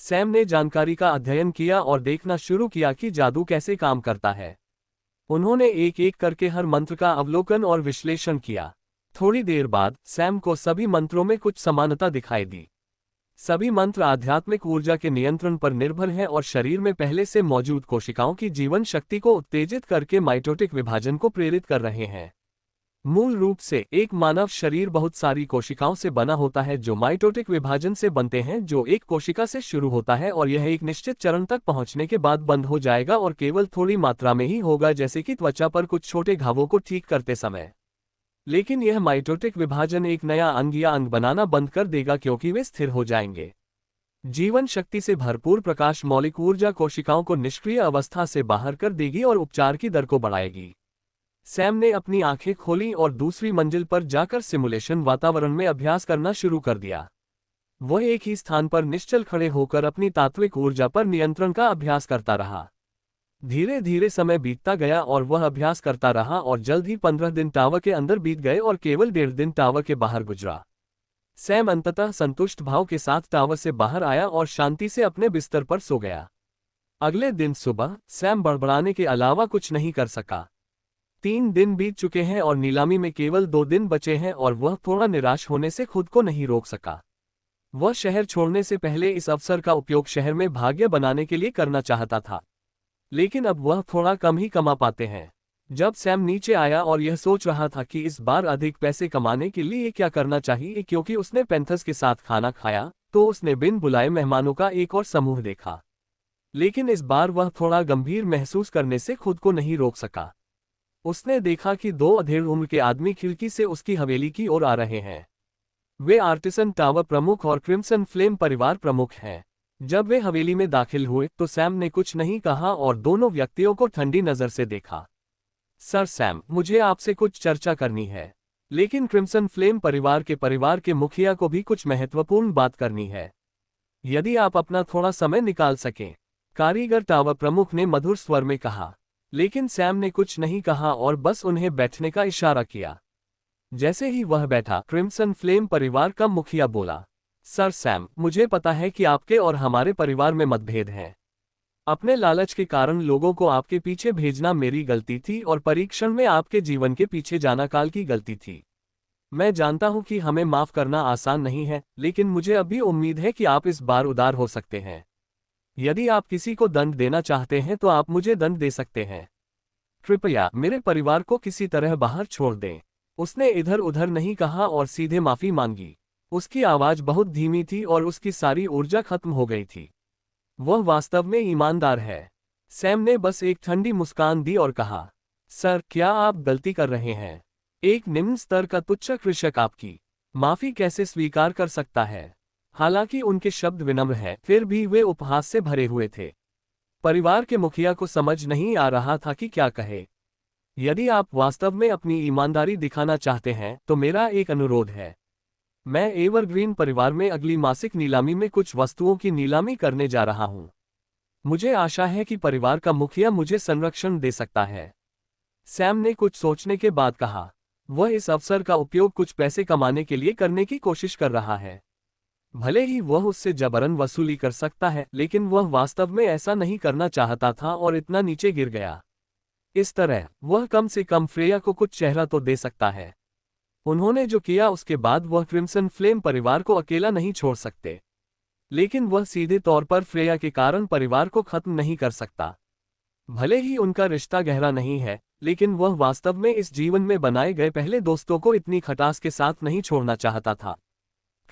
सैम ने जानकारी का अध्ययन किया और देखना शुरू किया कि जादू कैसे काम करता है। उन्होंने एक एक करके हर मंत्र का अवलोकन और विश्लेषण किया। थोड़ी देर बाद सैम को सभी मंत्रों में कुछ समानता दिखाई दी। सभी मंत्र आध्यात्मिक ऊर्जा के नियंत्रण पर निर्भर हैं और शरीर में पहले से मौजूद कोशिकाओं की जीवन शक्ति को उत्तेजित करके माइटोटिक विभाजन को प्रेरित कर रहे हैं। मूल रूप से एक मानव शरीर बहुत सारी कोशिकाओं से बना होता है जो माइटोटिक विभाजन से बनते हैं, जो एक कोशिका से शुरू होता है और यह एक निश्चित चरण तक पहुंचने के बाद बंद हो जाएगा और केवल थोड़ी मात्रा में ही होगा, जैसे कि त्वचा पर कुछ छोटे घावों को ठीक करते समय। लेकिन यह माइटोटिक विभाजन एक नया अंग या अंग बनाना बंद कर देगा क्योंकि वे स्थिर हो जाएंगे। जीवन शक्ति से भरपूर प्रकाश मौलिक ऊर्जा कोशिकाओं को निष्क्रिय अवस्था से बाहर कर देगी और उपचार की दर को बढ़ाएगी। सैम ने अपनी आंखें खोलीं और दूसरी मंजिल पर जाकर सिमुलेशन वातावरण में अभ्यास करना शुरू कर दिया। वह एक ही स्थान पर निश्चल खड़े होकर अपनी तात्विक ऊर्जा पर नियंत्रण का अभ्यास करता रहा। धीरे धीरे समय बीतता गया और वह अभ्यास करता रहा और जल्द ही 15 दिन टावर के अंदर बीत गए और केवल 1.5 दिन टावर के बाहर गुजरा। सैम अंततः संतुष्ट भाव के साथ टावर से बाहर आया और शांति से अपने बिस्तर पर सो गया। अगले दिन सुबह सैम बड़बड़ाने के अलावा कुछ नहीं कर सका। 3 दिन बीत चुके हैं और नीलामी में केवल 2 दिन बचे हैं और वह थोड़ा निराश होने से खुद को नहीं रोक सका। वह शहर छोड़ने से पहले इस अवसर का उपयोग शहर में भाग्य बनाने के लिए करना चाहता था, लेकिन अब वह थोड़ा कम ही कमा पाते हैं। जब सैम नीचे आया और यह सोच रहा था कि इस बार अधिक पैसे कमाने के लिए क्या करना चाहिए क्योंकि उसने पैंथर्स के साथ खाना खाया, तो उसने बिन बुलाए मेहमानों का एक और समूह देखा। लेकिन इस बार वह थोड़ा गंभीर महसूस करने से खुद को नहीं रोक सका। उसने देखा कि 2 अधेड़ उम्र के आदमी खिड़की से उसकी हवेली की ओर आ रहे हैं। वे आर्टिसन टावर प्रमुख और क्रिम्सन फ्लेम परिवार प्रमुख हैं। जब वे हवेली में दाखिल हुए तो सैम ने कुछ नहीं कहा और दोनों व्यक्तियों को ठंडी नजर से देखा। सर सैम, मुझे आपसे कुछ चर्चा करनी है, लेकिन क्रिम्सन फ्लेम परिवार के मुखिया को भी कुछ महत्वपूर्ण बात करनी है। यदि आप अपना थोड़ा समय निकाल सकें, कारीगर टावर प्रमुख ने मधुर स्वर में कहा। लेकिन सैम ने कुछ नहीं कहा और बस उन्हें बैठने का इशारा किया। जैसे ही वह बैठा, क्रिम्सन फ्लेम परिवार का मुखिया बोला, सर सैम, मुझे पता है कि आपके और हमारे परिवार में मतभेद हैं। अपने लालच के कारण लोगों को आपके पीछे भेजना मेरी गलती थी और परीक्षण में आपके जीवन के पीछे जाना काल की गलती थी। मैं जानता हूं कि हमें माफ करना आसान नहीं है, लेकिन मुझे अभी उम्मीद है कि आप इस बार उदार हो सकते हैं। यदि आप किसी को दंड देना चाहते हैं तो आप मुझे दंड दे सकते हैं। कृपया मेरे परिवार को किसी तरह बाहर छोड़ दें। उसने इधर उधर नहीं कहा और सीधे माफी मांगी। उसकी आवाज बहुत धीमी थी और उसकी सारी ऊर्जा खत्म हो गई थी। वह वास्तव में ईमानदार है। सैम ने बस एक ठंडी मुस्कान दी और कहा, सर, क्या आप गलती कर रहे हैं? एक निम्न स्तर का तुच्छ कृषक आपकी माफी कैसे स्वीकार कर सकता है? हालांकि उनके शब्द विनम्र हैं, फिर भी वे उपहास से भरे हुए थे। परिवार के मुखिया को समझ नहीं आ रहा था कि क्या कहे। यदि आप वास्तव में अपनी ईमानदारी दिखाना चाहते हैं तो मेरा एक अनुरोध है। मैं एवरग्रीन परिवार में अगली मासिक नीलामी में कुछ वस्तुओं की नीलामी करने जा रहा हूं। मुझे आशा है कि परिवार का मुखिया मुझे संरक्षण दे सकता है। सैम ने कुछ सोचने के बाद कहा, वह इस अवसर का उपयोग कुछ पैसे कमाने के लिए करने की कोशिश कर रहा है। भले ही वह उससे जबरन वसूली कर सकता है, लेकिन वह वास्तव में ऐसा नहीं करना चाहता था और इतना नीचे गिर गया। इस तरह वह कम से कम फ्रेया को कुछ चेहरा तो दे सकता है। उन्होंने जो किया उसके बाद वह क्रिम्सन फ्लेम परिवार को अकेला नहीं छोड़ सकते, लेकिन वह सीधे तौर पर फ्रेया के कारण परिवार को खत्म नहीं कर सकता। भले ही उनका रिश्ता गहरा नहीं है, लेकिन वह वास्तव में इस जीवन में बनाए गए पहले दोस्तों को इतनी खटास के साथ नहीं छोड़ना चाहता था।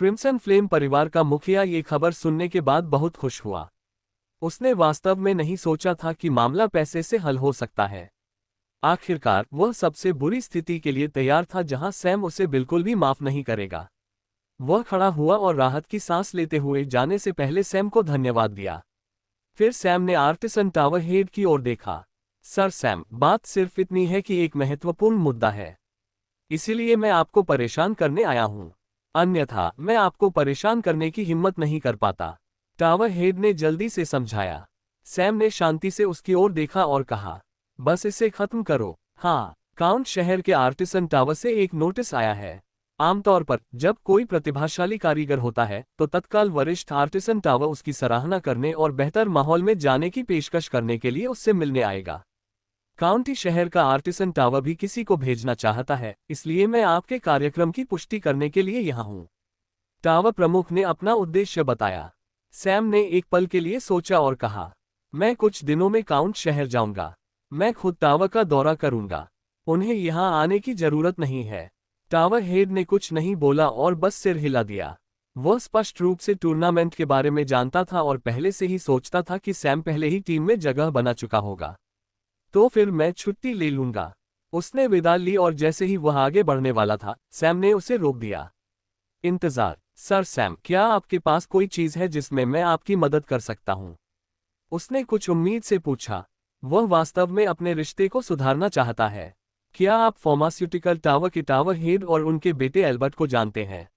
क्रिम्सन फ्लेम परिवार का मुखिया ये खबर सुनने के बाद बहुत खुश हुआ। उसने वास्तव में नहीं सोचा था कि मामला पैसे से हल हो सकता है। आखिरकार वह सबसे बुरी स्थिति के लिए तैयार था जहां सैम उसे बिल्कुल भी माफ नहीं करेगा। वह खड़ा हुआ और राहत की सांस लेते हुए जाने से पहले सैम को धन्यवाद दिया। फिर सैम ने आर्टिसन टावर हेड की ओर देखा। सर सैम, बात सिर्फ इतनी है कि एक महत्वपूर्ण मुद्दा है, इसीलिए मैं आपको परेशान करने आया हूं। अन्यथा मैं आपको परेशान करने की हिम्मत नहीं कर पाता, टावर हेड ने जल्दी से समझाया। सैम ने शांति से उसकी ओर देखा और कहा, बस इसे खत्म करो। हाँ, काउंट शहर के आर्टिसन टावर से एक नोटिस आया है। आमतौर पर जब कोई प्रतिभाशाली कारीगर होता है तो तत्काल वरिष्ठ आर्टिसन टावर उसकी सराहना करने और बेहतर माहौल में जाने की पेशकश करने के लिए उससे मिलने आएगा। काउंटी शहर का आर्टिसन टावर भी किसी को भेजना चाहता है, इसलिए मैं आपके कार्यक्रम की पुष्टि करने के लिए यहाँ हूँ। टावर प्रमुख ने अपना उद्देश्य बताया। सैम ने एक पल के लिए सोचा और कहा, मैं कुछ दिनों में काउंट शहर जाऊंगा। मैं खुद टावर का दौरा करूंगा। उन्हें यहाँ आने की जरूरत नहीं है। टावर हेड ने कुछ नहीं बोला और बस सिर हिला दिया। वह स्पष्ट रूप से टूर्नामेंट के बारे में जानता था और पहले से ही सोचता था कि सैम पहले ही टीम में जगह बना चुका होगा। तो फिर मैं छुट्टी ले लूंगा। उसने विदा ली और जैसे ही वह आगे बढ़ने वाला था, सैम ने उसे रोक दिया। इंतजार, सर सैम, क्या आपके पास कोई चीज है जिसमें मैं आपकी मदद कर सकता हूं? उसने कुछ उम्मीद से पूछा। वह वास्तव में अपने रिश्ते को सुधारना चाहता है। क्या आप फार्मास्यूटिकल टावर के टावर हेड और उनके बेटे एल्बर्ट को जानते हैं?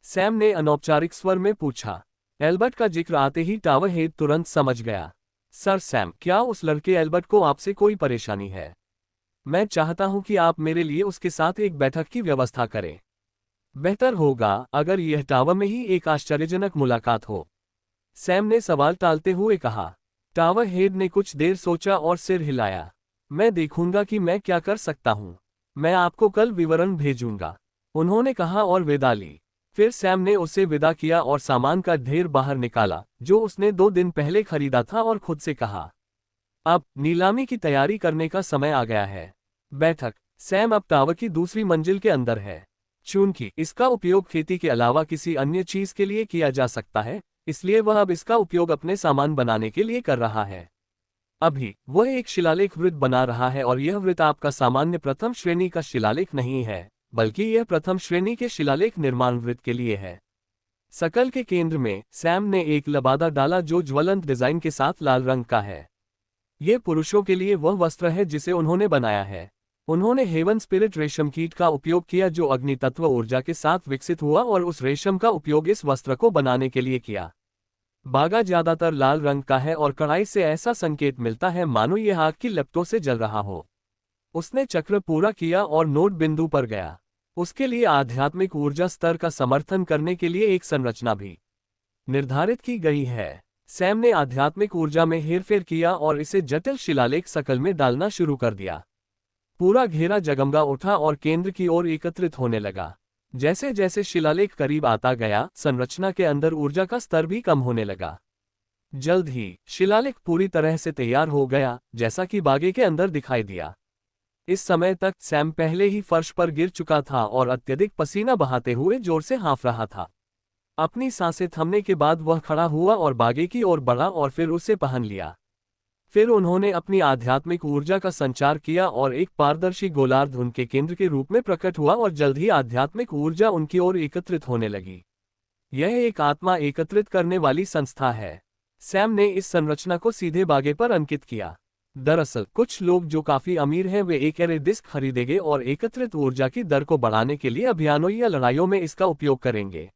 सैम ने अनौपचारिक स्वर में पूछा। एल्बर्ट का जिक्र आते ही टावर हेड तुरंत समझ गया। सर सैम, क्या उस लड़के एल्बर्ट को आपसे कोई परेशानी है? मैं चाहता हूं कि आप मेरे लिए उसके साथ एक बैठक की व्यवस्था करें। बेहतर होगा अगर यह टावर में ही एक आश्चर्यजनक मुलाकात हो। सैम ने सवाल टालते हुए कहा। टावर हेड ने कुछ देर सोचा और सिर हिलाया। मैं देखूंगा कि मैं क्या कर सकता हूं। मैं आपको कल विवरण भेजूंगा, उन्होंने कहा और विदा ली। फिर सैम ने उसे विदा किया और सामान का ढेर बाहर निकाला जो उसने 2 दिन पहले खरीदा था और खुद से कहा, अब नीलामी की तैयारी करने का समय आ गया है। बैठक। सैम अब टावर की दूसरी मंजिल के अंदर है। चूंकि इसका उपयोग खेती के अलावा किसी अन्य चीज के लिए किया जा सकता है, इसलिए वह अब इसका उपयोग अपने सामान बनाने के लिए कर रहा है। अभी वह एक शिलालेख वृत्त बना रहा है और यह वृत्त आपका सामान्य प्रथम श्रेणी का शिलालेख नहीं है, बल्कि यह प्रथम श्रेणी के शिलालेख निर्माण वृत्त के लिए है। सकल के केंद्र में सैम ने एक लबादा डाला जो ज्वलंत डिजाइन के साथ लाल रंग का है। ये पुरुषों के लिए वह वस्त्र है जिसे उन्होंने बनाया है। उन्होंने हेवन स्पिरिट रेशम कीट का उपयोग किया जो अग्नि तत्व ऊर्जा के साथ विकसित हुआ और उस रेशम का उपयोग इस वस्त्र को बनाने के लिए किया। बागा ज्यादातर लाल रंग का है और कढ़ाई से ऐसा संकेत मिलता है मानो यह आग की लपटों से जल रहा हो। उसने चक्र पूरा किया और नोट बिंदु पर गया। उसके लिए आध्यात्मिक ऊर्जा स्तर का समर्थन करने के लिए एक संरचना भी निर्धारित की गई है। सैम ने आध्यात्मिक ऊर्जा में हेरफेर किया और इसे जटिल शिलालेख सकल में डालना शुरू कर दिया। पूरा घेरा जगमगा उठा और केंद्र की ओर एकत्रित होने लगा। जैसे जैसे शिलालेख करीब आता गया, संरचना के अंदर ऊर्जा का स्तर भी कम होने लगा। जल्द ही शिलालेख पूरी तरह से तैयार हो गया, जैसा कि बागे के अंदर दिखाई दिया। इस समय तक सैम पहले ही फर्श पर गिर चुका था और अत्यधिक पसीना बहाते हुए जोर से हाँफ रहा था। अपनी सांसें थमने के बाद वह खड़ा हुआ और बागे की ओर बढ़ा और फिर उसे पहन लिया। फिर उन्होंने अपनी आध्यात्मिक ऊर्जा का संचार किया और एक पारदर्शी गोलार्ध उनके केंद्र के रूप में प्रकट हुआ और जल्द ही आध्यात्मिक ऊर्जा उनकी ओर एकत्रित होने लगी। यह एक आत्मा एकत्रित करने वाली संस्था है। सैम ने इस संरचना को सीधे बागे पर अंकित किया। दरअसल कुछ लोग जो काफी अमीर हैं वे एक एरे डिस्क खरीदेंगे और एकत्रित ऊर्जा की दर को बढ़ाने के लिए अभियानों या लड़ाइयों में इसका उपयोग करेंगे।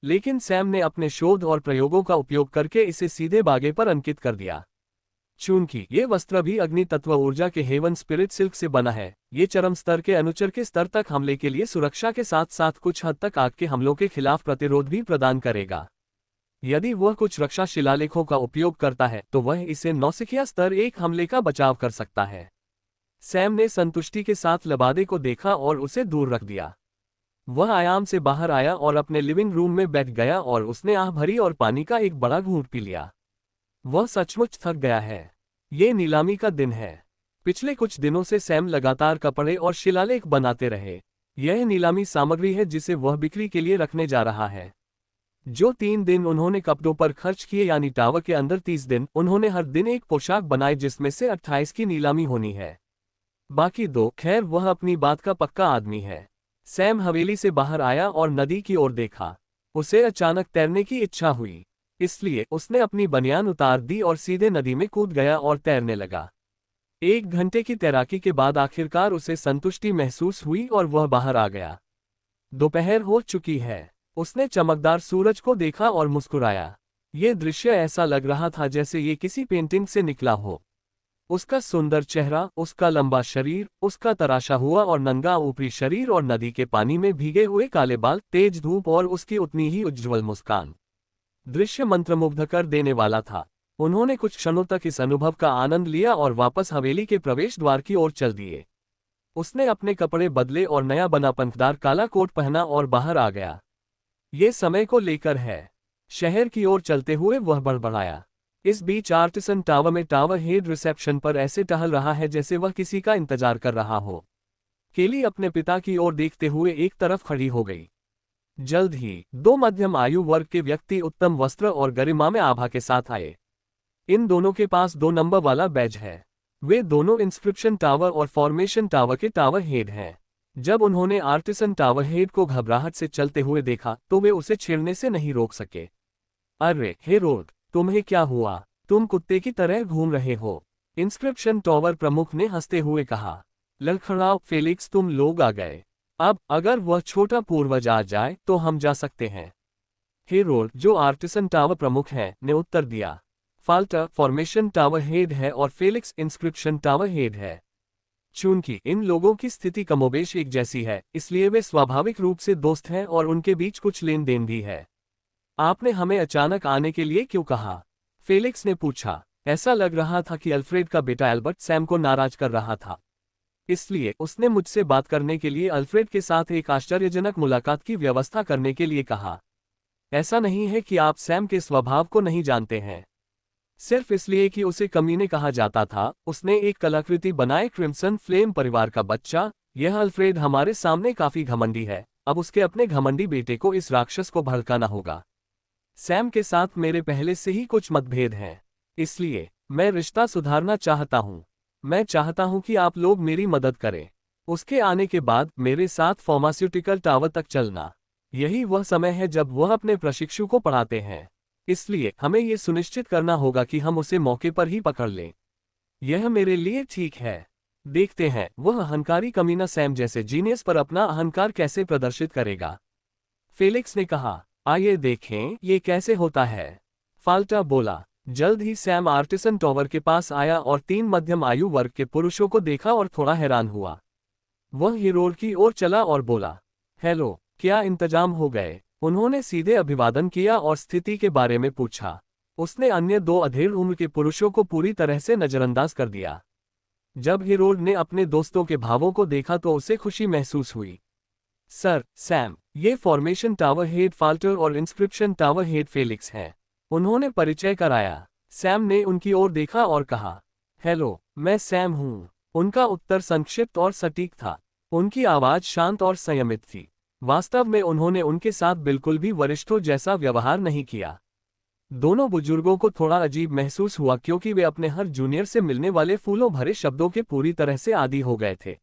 लेकिन सैम ने अपने शोध और प्रयोगों का उपयोग करके इसे सीधे बागे पर अंकित कर दिया। चूंकि ये वस्त्र भी अग्नि तत्व ऊर्जा के हेवन स्पिरिट सिल्क से बना है, ये चरम स्तर के अनुचर के स्तर तक हमले के लिए सुरक्षा के साथ साथ कुछ हद तक आग के हमलों के खिलाफ प्रतिरोध भी प्रदान करेगा। यदि वह कुछ रक्षा शिलालेखों का उपयोग करता है तो वह इसे नौसिखिया स्तर 1 हमले का बचाव कर सकता है। सैम ने संतुष्टि के साथ लबादे को देखा और उसे दूर रख दिया। वह आयाम से बाहर आया और अपने लिविंग रूम में बैठ गया और उसने आह भरी और पानी का एक बड़ा घूंट पी लिया। वह सचमुच थक गया है। ये नीलामी का दिन है। पिछले कुछ दिनों से सैम लगातार कपड़े और शिलालेख बनाते रहे। यह नीलामी सामग्री है जिसे वह बिक्री के लिए रखने जा रहा है। जो 3 दिन उन्होंने कपड़ों पर खर्च किए यानी टावर के अंदर 30 दिन, उन्होंने हर दिन एक पोशाक बनाई जिसमें से 28 की नीलामी होनी है। बाकी 2, खैर वह अपनी बात का पक्का आदमी है। सैम हवेली से बाहर आया और नदी की ओर देखा। उसे अचानक तैरने की इच्छा हुई, इसलिए उसने अपनी बनियान उतार दी और सीधे नदी में कूद गया और तैरने लगा। 1 घंटे की तैराकी के बाद आखिरकार उसे संतुष्टि महसूस हुई और वह बाहर आ गया। दोपहर हो चुकी है। उसने चमकदार सूरज को देखा और मुस्कुराया। ये दृश्य ऐसा लग रहा था जैसे ये किसी पेंटिंग से निकला हो। उसका सुंदर चेहरा, उसका लंबा शरीर, उसका तराशा हुआ और नंगा ऊपरी शरीर और नदी के पानी में भीगे हुए काले बाल, तेज धूप और उसकी उतनी ही उज्ज्वल मुस्कान। दृश्य मंत्रमुग्ध कर देने वाला था। उन्होंने कुछ क्षणों तक इस अनुभव का आनंद लिया और वापस हवेली के प्रवेश द्वार की ओर चल दिए। उसने अपने कपड़े बदले और नया बना पंखदार काला कोट पहना और बाहर आ गया। ये समय को लेकर है। शहर की ओर चलते हुए वह बड़बड़ाया। इस बीच आर्टिसन टावर में टावर हेड रिसेप्शन पर ऐसे टहल रहा है जैसे वह किसी का इंतजार कर रहा हो। केली अपने पिता की ओर देखते हुए एक तरफ खड़ी हो गई। जल्द ही 2 मध्यम आयु वर्ग के व्यक्ति उत्तम वस्त्र और गरिमा में आभा के साथ आए। इन दोनों के पास 2 नंबर वाला बैज है। वे दोनों इंस्क्रिप्शन टावर और फॉर्मेशन टावर के टावर हेड हैं। जब उन्होंने आर्टिसन टावर हेड को घबराहट से चलते हुए देखा तो वे उसे छेड़ने से नहीं रोक सके। अरे हेरोल्ड, तुम्हें क्या हुआ? तुम कुत्ते की तरह घूम रहे हो, इंस्क्रिप्शन टावर प्रमुख ने हंसते हुए कहा। लड़खड़ाओ फेलिक्स, तुम लोग आ गए। अब अगर वह छोटा पूर्वज आ जाए तो हम जा सकते हैं। हेरोल्ड, जो आर्टिसन टावर प्रमुख हैं, ने उत्तर दिया। फाल्टर फॉर्मेशन टावर हेड है और फेलिक्स इंस्क्रिप्शन टावर हेड है। चूंकि इन लोगों की स्थिति कमोबेश एक जैसी है, इसलिए वे स्वाभाविक रूप से दोस्त हैं और उनके बीच कुछ लेन देन भी है। आपने हमें अचानक आने के लिए क्यों कहा? फेलिक्स ने पूछा। ऐसा लग रहा था कि अल्फ्रेड का बेटा एल्बर्ट सैम को नाराज कर रहा था, इसलिए उसने मुझसे बात करने के लिए अल्फ्रेड के साथ एक आश्चर्यजनक मुलाकात की व्यवस्था करने के लिए कहा। ऐसा नहीं है कि आप सैम के स्वभाव को नहीं जानते हैं। सिर्फ इसलिए कि उसे कमीने कहा जाता था, उसने एक कलाकृति बनाए क्रिम्सन फ्लेम परिवार का बच्चा। यह अल्फ्रेड हमारे सामने काफी घमंडी है। अब उसके अपने घमंडी बेटे को इस राक्षस को भड़काना होगा। सैम के साथ मेरे पहले से ही कुछ मतभेद हैं, इसलिए मैं रिश्ता सुधारना चाहता हूं। मैं चाहता हूं कि आप लोग मेरी मदद करें। उसके आने के बाद मेरे साथ फार्मास्यूटिकल टावर तक चलना। यही वह समय है जब वह अपने प्रशिक्षु को पढ़ाते हैं, इसलिए हमें यह सुनिश्चित करना होगा कि हम उसे मौके पर ही पकड़ लें। यह मेरे लिए ठीक है। देखते हैं वह अहंकारी कमीना सैम जैसे जीनियस पर अपना अहंकार कैसे प्रदर्शित करेगा। फेलिक्स ने कहा, आइए देखें ये कैसे होता है। फाल्टा बोला। जल्द ही सैम आर्टिसन टावर के पास आया और 3 मध्यम आयु वर्ग के पुरुषों को देखा और थोड़ा हैरान हुआ। वह हिरोड की ओर चला और बोला, हेलो, क्या इंतजाम हो गए? उन्होंने सीधे अभिवादन किया और स्थिति के बारे में पूछा। उसने अन्य 2 अधेड़ उम्र के पुरुषों को पूरी तरह से नजरअंदाज कर दिया। जब हिरोड ने अपने दोस्तों के भावों को देखा तो उसे खुशी महसूस हुई। सर सैम, ये फॉर्मेशन टावर हेड फाल्टर और इंस्क्रिप्शन टावर हेड फेलिक्स हैं। उन्होंने परिचय कराया। सैम ने उनकी ओर देखा और कहा, हेलो, मैं सैम हूँ। उनका उत्तर संक्षिप्त और सटीक था। उनकी आवाज शांत और संयमित थी। वास्तव में उन्होंने उनके साथ बिल्कुल भी वरिष्ठों जैसा व्यवहार नहीं किया। दोनों बुजुर्गों को थोड़ा अजीब महसूस हुआ क्योंकि वे अपने हर जूनियर से मिलने वाले फूलों भरे शब्दों के पूरी तरह से आदी हो गए थे।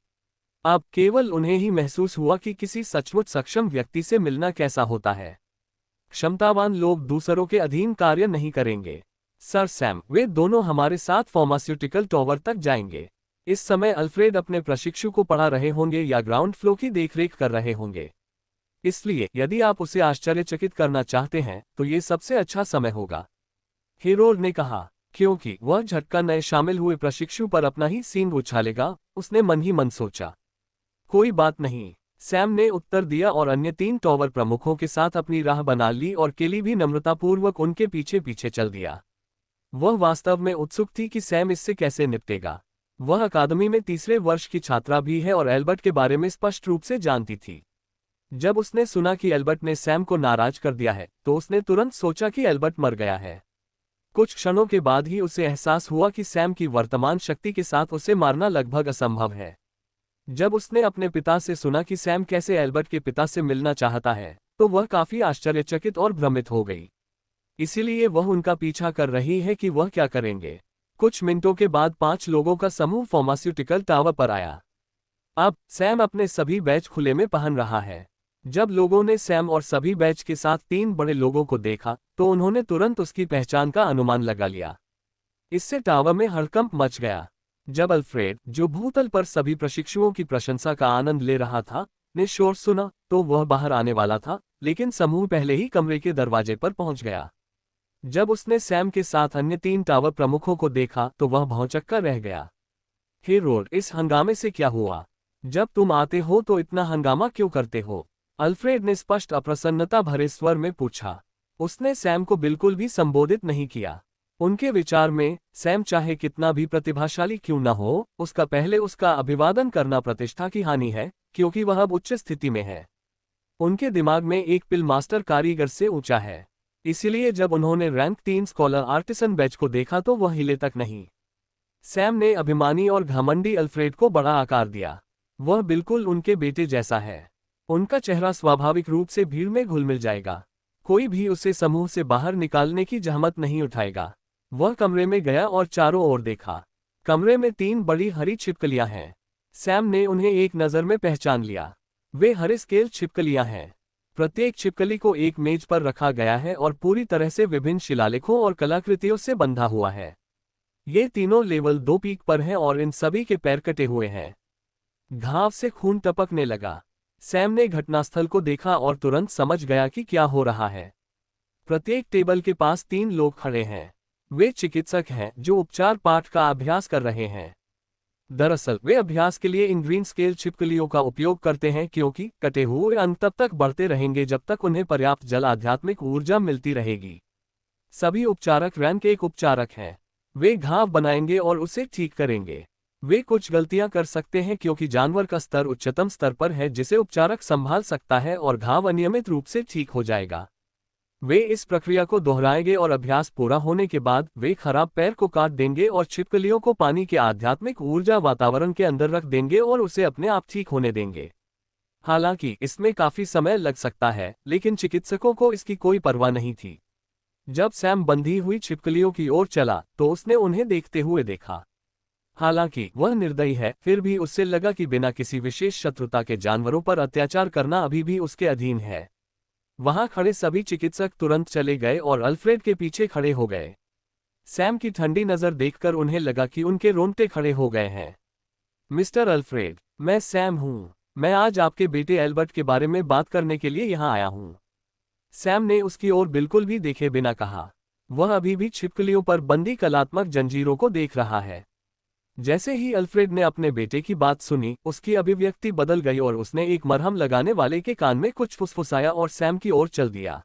अब केवल उन्हें ही महसूस हुआ कि किसी सचमुच सक्षम व्यक्ति से मिलना कैसा होता है। क्षमतावान लोग दूसरों के अधीन कार्य नहीं करेंगे। सर सैम, वे दोनों हमारे साथ फार्मास्यूटिकल टावर तक जाएंगे। इस समय अल्फ्रेड अपने प्रशिक्षु को पढ़ा रहे होंगे या ग्राउंड फ्लो की देखरेख कर रहे होंगे। इसलिए यदि आप उसे आश्चर्यचकित करना चाहते हैं तो ये सबसे अच्छा समय होगा। हिरोड ने कहा, क्योंकि वह झटका नए शामिल हुए प्रशिक्षु पर अपना ही सींग उछालेगा। उसने मन ही मन सोचा। कोई बात नहीं, सैम ने उत्तर दिया और अन्य 3 टावर प्रमुखों के साथ अपनी राह बना ली और केली भी नम्रतापूर्वक उनके पीछे पीछे चल दिया। वह वास्तव में उत्सुक थी कि सैम इससे कैसे निपटेगा। वह अकादमी में 3रे वर्ष की छात्रा भी है और एल्बर्ट के बारे में स्पष्ट रूप से जानती थी। जब उसने सुना कि एल्बर्ट ने सैम को नाराज कर दिया है तो उसने तुरंत सोचा कि एल्बर्ट मर गया है। कुछ क्षणों के बाद ही उसे एहसास हुआ कि सैम की वर्तमान शक्ति के साथ उसे मारना लगभग असंभव है। जब उसने अपने पिता से सुना कि सैम कैसे एल्बर्ट के पिता से मिलना चाहता है तो वह काफी आश्चर्यचकित और भ्रमित हो गई। इसीलिए वह उनका पीछा कर रही है कि वह क्या करेंगे। कुछ मिनटों के बाद 5 लोगों का समूह फार्मास्यूटिकल टावर पर आया। अब सैम अपने सभी बैच खुले में पहन रहा है। जब लोगों ने सैम और सभी बैच के साथ 3 बड़े लोगों को देखा तो उन्होंने तुरंत उसकी पहचान का अनुमान लगा लिया। इससे टावर में हड़कंप मच गया। जब अल्फ्रेड, जो भूतल पर सभी प्रशिक्षुओं की प्रशंसा का आनंद ले रहा था, ने शोर सुना तो वह बाहर आने वाला था, लेकिन समूह पहले ही कमरे के दरवाजे पर पहुंच गया। जब उसने सैम के साथ अन्य 3 टावर प्रमुखों को देखा तो वह भौंचक्का रह गया। हिरोड, इस हंगामे से क्या हुआ? जब तुम आते हो तो इतना हंगामा क्यों करते हो? अल्फ्रेड ने स्पष्ट अप्रसन्नता भरे स्वर में पूछा। उसने सैम को बिल्कुल भी संबोधित नहीं किया। उनके विचार में सैम चाहे कितना भी प्रतिभाशाली क्यों न हो, उसका पहले उसका अभिवादन करना प्रतिष्ठा की हानि है, क्योंकि वह अब उच्च स्थिति में है। उनके दिमाग में एक पिल मास्टर कारीगर से ऊंचा है। इसलिए जब उन्होंने रैंक 3 स्कॉलर आर्टिसन बैच को देखा तो वह हिले तक नहीं। सैम ने अभिमानी और घमंडी अल्फ्रेड को बड़ा आकार दिया। वह बिल्कुल उनके बेटे जैसा है। उनका चेहरा स्वाभाविक रूप से भीड़ में घुल मिल जाएगा। कोई भी उसे समूह से बाहर निकालने की जहमत नहीं उठाएगा। वह कमरे में गया और चारों ओर देखा। कमरे में 3 बड़ी हरी छिपकलियां हैं। सैम ने उन्हें एक नज़र में पहचान लिया। वे हरे स्केल छिपकलियां हैं। प्रत्येक छिपकली को एक मेज पर रखा गया है और पूरी तरह से विभिन्न शिलालेखों और कलाकृतियों से बंधा हुआ है। ये तीनों लेवल 2 पीक पर हैं और इन सभी के पैर कटे हुए हैं। घाव से खून टपकने लगा। सैम ने घटनास्थल को देखा और तुरंत समझ गया कि क्या हो रहा है। प्रत्येक टेबल के पास 3 लोग खड़े हैं। वे चिकित्सक हैं जो उपचार पाठ का अभ्यास कर रहे हैं। दरअसल वे अभ्यास के लिए इन ग्रीन स्केल छिपकलियों का उपयोग करते हैं क्योंकि कटे हुए अंग तब तक बढ़ते रहेंगे जब तक उन्हें पर्याप्त जल आध्यात्मिक ऊर्जा मिलती रहेगी। सभी उपचारक रैंक एक उपचारक हैं। वे घाव बनाएंगे और उसे ठीक करेंगे। वे कुछ गलतियां कर सकते हैं क्योंकि जानवर का स्तर उच्चतम स्तर पर है जिसे उपचारक संभाल सकता है और घाव अनियमित रूप से ठीक हो जाएगा। वे इस प्रक्रिया को दोहराएंगे और अभ्यास पूरा होने के बाद वे खराब पैर को काट देंगे और छिपकलियों को पानी के आध्यात्मिक ऊर्जा वातावरण के अंदर रख देंगे और उसे अपने आप ठीक होने देंगे। हालांकि इसमें काफी समय लग सकता है, लेकिन चिकित्सकों को इसकी कोई परवाह नहीं थी। जब सैम बंधी हुई छिपकलियों की ओर चला तो उसने उन्हें देखते हुए देखा। हालांकि वह निर्दयी है, फिर भी उससे लगा कि बिना किसी विशेष शत्रुता के जानवरों पर अत्याचार करना अभी भी उसके अधीन है। वहां खड़े सभी चिकित्सक तुरंत चले गए और अल्फ्रेड के पीछे खड़े हो गए। सैम की ठंडी नजर देखकर उन्हें लगा कि उनके रोंगटे खड़े हो गए हैं। मिस्टर अल्फ्रेड, मैं सैम हूं। मैं आज आपके बेटे एल्बर्ट के बारे में बात करने के लिए यहां आया हूं। सैम ने उसकी ओर बिल्कुल भी देखे बिना कहा। वह अभी भी छिपकलियों पर बंदी कलात्मक जंजीरों को देख रहा है। जैसे ही अल्फ्रेड ने अपने बेटे की बात सुनी, उसकी अभिव्यक्ति बदल गई और उसने एक मरहम लगाने वाले के कान में कुछ फुसफुसाया और सैम की ओर चल दिया।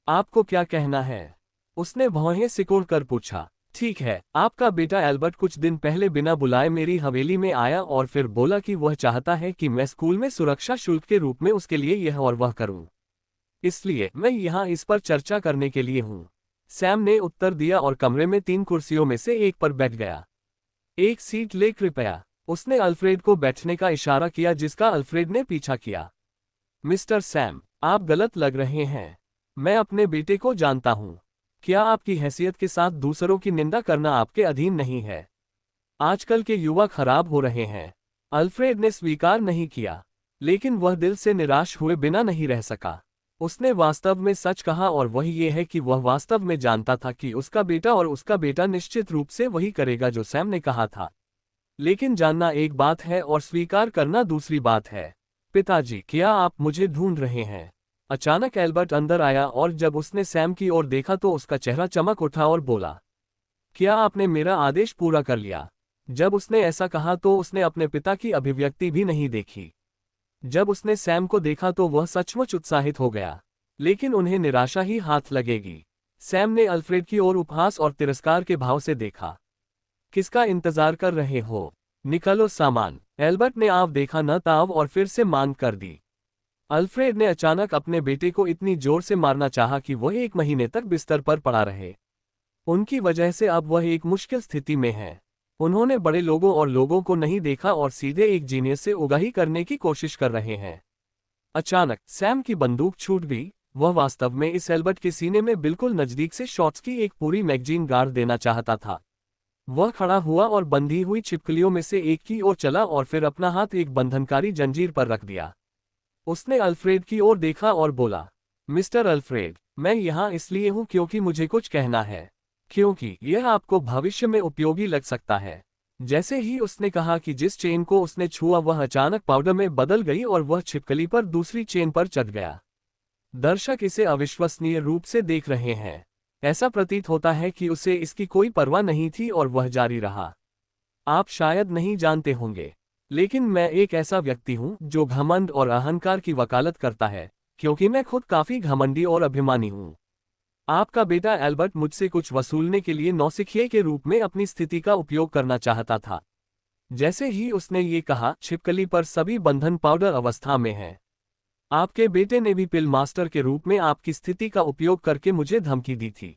आपको क्या कहना है? उसने भौहें सिकोड़कर पूछा। ठीक है, आपका बेटा एल्बर्ट कुछ दिन पहले बिना बुलाए मेरी हवेली में आया और फिर बोला कि वह चाहता है कि मैं स्कूल में सुरक्षा शुल्क के रूप में उसके लिए यह और वह करूं। इसलिए मैं यहाँ इस पर चर्चा करने के लिए हूँ। सैम ने उत्तर दिया और कमरे में 3 कुर्सियों में से एक पर बैठ गया। एक सीट ले कृपया। उसने अल्फ्रेड को बैठने का इशारा किया जिसका अल्फ्रेड ने पीछा किया। मिस्टर सैम, आप गलत लग रहे हैं। मैं अपने बेटे को जानता हूँ। क्या आपकी हैसियत के साथ दूसरों की निंदा करना आपके अधीन नहीं है? आजकल के युवा खराब हो रहे हैं। अल्फ्रेड ने स्वीकार नहीं किया, लेकिन वह दिल से निराश हुए बिना नहीं रह सका। उसने वास्तव में सच कहा और वही ये है कि वह वास्तव में जानता था कि उसका बेटा और उसका बेटा निश्चित रूप से वही करेगा जो सैम ने कहा था। लेकिन जानना एक बात है और स्वीकार करना दूसरी बात है। पिताजी, क्या आप मुझे ढूंढ रहे हैं? अचानक एल्बर्ट अंदर आया और जब उसने सैम की ओर देखा तो उसका चेहरा चमक उठा और बोला, क्या आपने मेरा आदेश पूरा कर लिया? जब उसने ऐसा कहा तो उसने अपने पिता की अभिव्यक्ति भी नहीं देखी। जब उसने सैम को देखा तो वह सचमुच उत्साहित हो गया, लेकिन उन्हें निराशा ही हाथ लगेगी। सैम ने अल्फ्रेड की ओर उपहास और तिरस्कार के भाव से देखा। किसका इंतजार कर रहे हो? निकालो सामान। एल्बर्ट ने आव देखा न ताव और फिर से मांग कर दी। अल्फ्रेड ने अचानक अपने बेटे को इतनी जोर से मारना चाहा कि वह 1 महीने तक बिस्तर पर पड़ा रहे। उनकी वजह से अब वह एक मुश्किल स्थिति में है। उन्होंने बड़े लोगों और लोगों को नहीं देखा और सीधे एक जीनियस से उगाही करने की कोशिश कर रहे हैं। अचानक सैम की बंदूक छूट गई। वह वास्तव में इस एल्बर्ट के सीने में बिल्कुल नजदीक से शॉट्स की एक पूरी मैगजीन गाड़ देना चाहता था। वह खड़ा हुआ और बंधी हुई छिपकलियों में से एक की ओर चला और फिर अपना हाथ एक बंधनकारी जंजीर पर रख दिया। उसने अल्फ्रेड की ओर देखा और बोला, मिस्टर अल्फ्रेड, मैं यहाँ इसलिए हूँ क्योंकि मुझे कुछ कहना है, क्योंकि यह आपको भविष्य में उपयोगी लग सकता है। जैसे ही उसने कहा कि जिस चेन को उसने छुआ वह अचानक पाउडर में बदल गई और वह छिपकली पर दूसरी चेन पर चढ़ गया। दर्शक इसे अविश्वसनीय रूप से देख रहे हैं। ऐसा प्रतीत होता है कि उसे इसकी कोई परवाह नहीं थी और वह जारी रहा। आप शायद नहीं जानते होंगे, लेकिन मैं एक ऐसा व्यक्ति हूं जो घमंड और अहंकार की वकालत करता है, क्योंकि मैं खुद काफी घमंडी और अभिमानी हूं। आपका बेटा एल्बर्ट मुझसे कुछ वसूलने के लिए नौसिखिए के रूप में अपनी स्थिति का उपयोग करना चाहता था। जैसे ही उसने ये कहा, छिपकली पर सभी बंधन पाउडर अवस्था में है। आपके बेटे ने भी पिल मास्टर के रूप में आपकी स्थिति का उपयोग करके मुझे धमकी दी थी।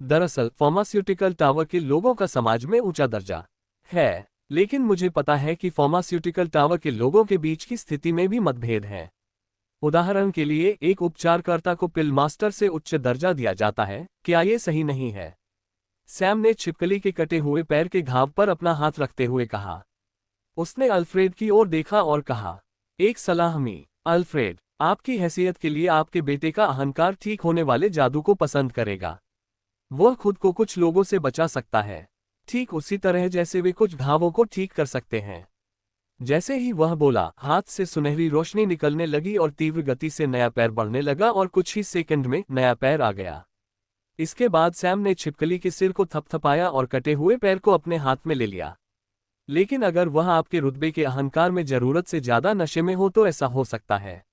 दरअसल फार्मास्यूटिकल टावर के लोगों का समाज में ऊंचा दर्जा है, लेकिन मुझे पता है कि फार्मास्यूटिकल टावर के लोगों के बीच की स्थिति में भी मतभेद है। उदाहरण के लिए, एक उपचारकर्ता को पिल मास्टर से उच्च दर्जा दिया जाता है। क्या ये सही नहीं है? सैम ने छिपकली के कटे हुए पैर के घाव पर अपना हाथ रखते हुए कहा। उसने अल्फ्रेड की ओर देखा और कहा, एक सलाह मी अल्फ्रेड, आपकी हैसियत के लिए आपके बेटे का अहंकार ठीक होने वाले जादू को पसंद करेगा। वह खुद को कुछ लोगों से बचा सकता है, ठीक उसी तरह जैसे वे कुछ घावों को ठीक कर सकते हैं। जैसे ही वह बोला, हाथ से सुनहरी रोशनी निकलने लगी और तीव्र गति से नया पैर बढ़ने लगा और कुछ ही सेकंड में नया पैर आ गया। इसके बाद सैम ने छिपकली के सिर को थपथपाया और कटे हुए पैर को अपने हाथ में ले लिया। लेकिन अगर वह आपके रुतबे के अहंकार में जरूरत से ज्यादा नशे में हो तो ऐसा हो सकता है।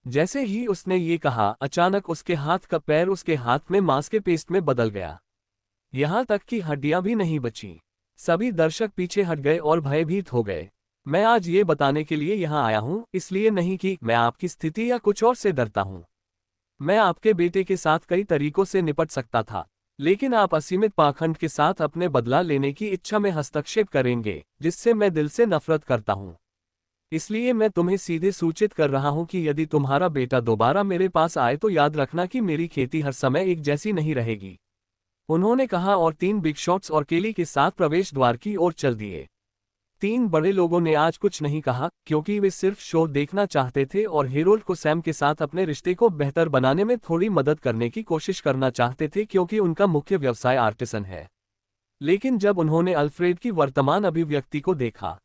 जैसे ही उसने ये कहा, अचानक उसके हाथ का पैर उसके हाथ में मांस के पेस्ट में बदल गया। यहां तक कि हड्डियां भी नहीं बची। सभी दर्शक पीछे हट गए और भयभीत हो गए। मैं आज ये बताने के लिए यहाँ आया हूँ, इसलिए नहीं कि मैं आपकी स्थिति या कुछ और से डरता हूँ। मैं आपके बेटे के साथ कई तरीकों से निपट सकता था, लेकिन आप असीमित पाखंड के साथ अपने बदला लेने की इच्छा में हस्तक्षेप करेंगे, जिससे मैं दिल से नफरत करता हूँ। इसलिए मैं तुम्हें सीधे सूचित कर रहा हूँ कि यदि तुम्हारा बेटा दोबारा मेरे पास आए तो याद रखना कि मेरी खेती हर समय एक जैसी नहीं रहेगी। उन्होंने कहा और 3 बिग शॉट्स और केली के साथ प्रवेश द्वार की ओर चल दिए। 3 बड़े लोगों ने आज कुछ नहीं कहा, क्योंकि वे सिर्फ शो देखना चाहते थे और हेरोल्ड को सैम के साथ अपने रिश्ते को बेहतर बनाने में थोड़ी मदद करने की कोशिश करना चाहते थे, क्योंकि उनका मुख्य व्यवसाय आर्टिसन है। लेकिन जब उन्होंने अल्फ्रेड की वर्तमान अभिव्यक्ति को देखा,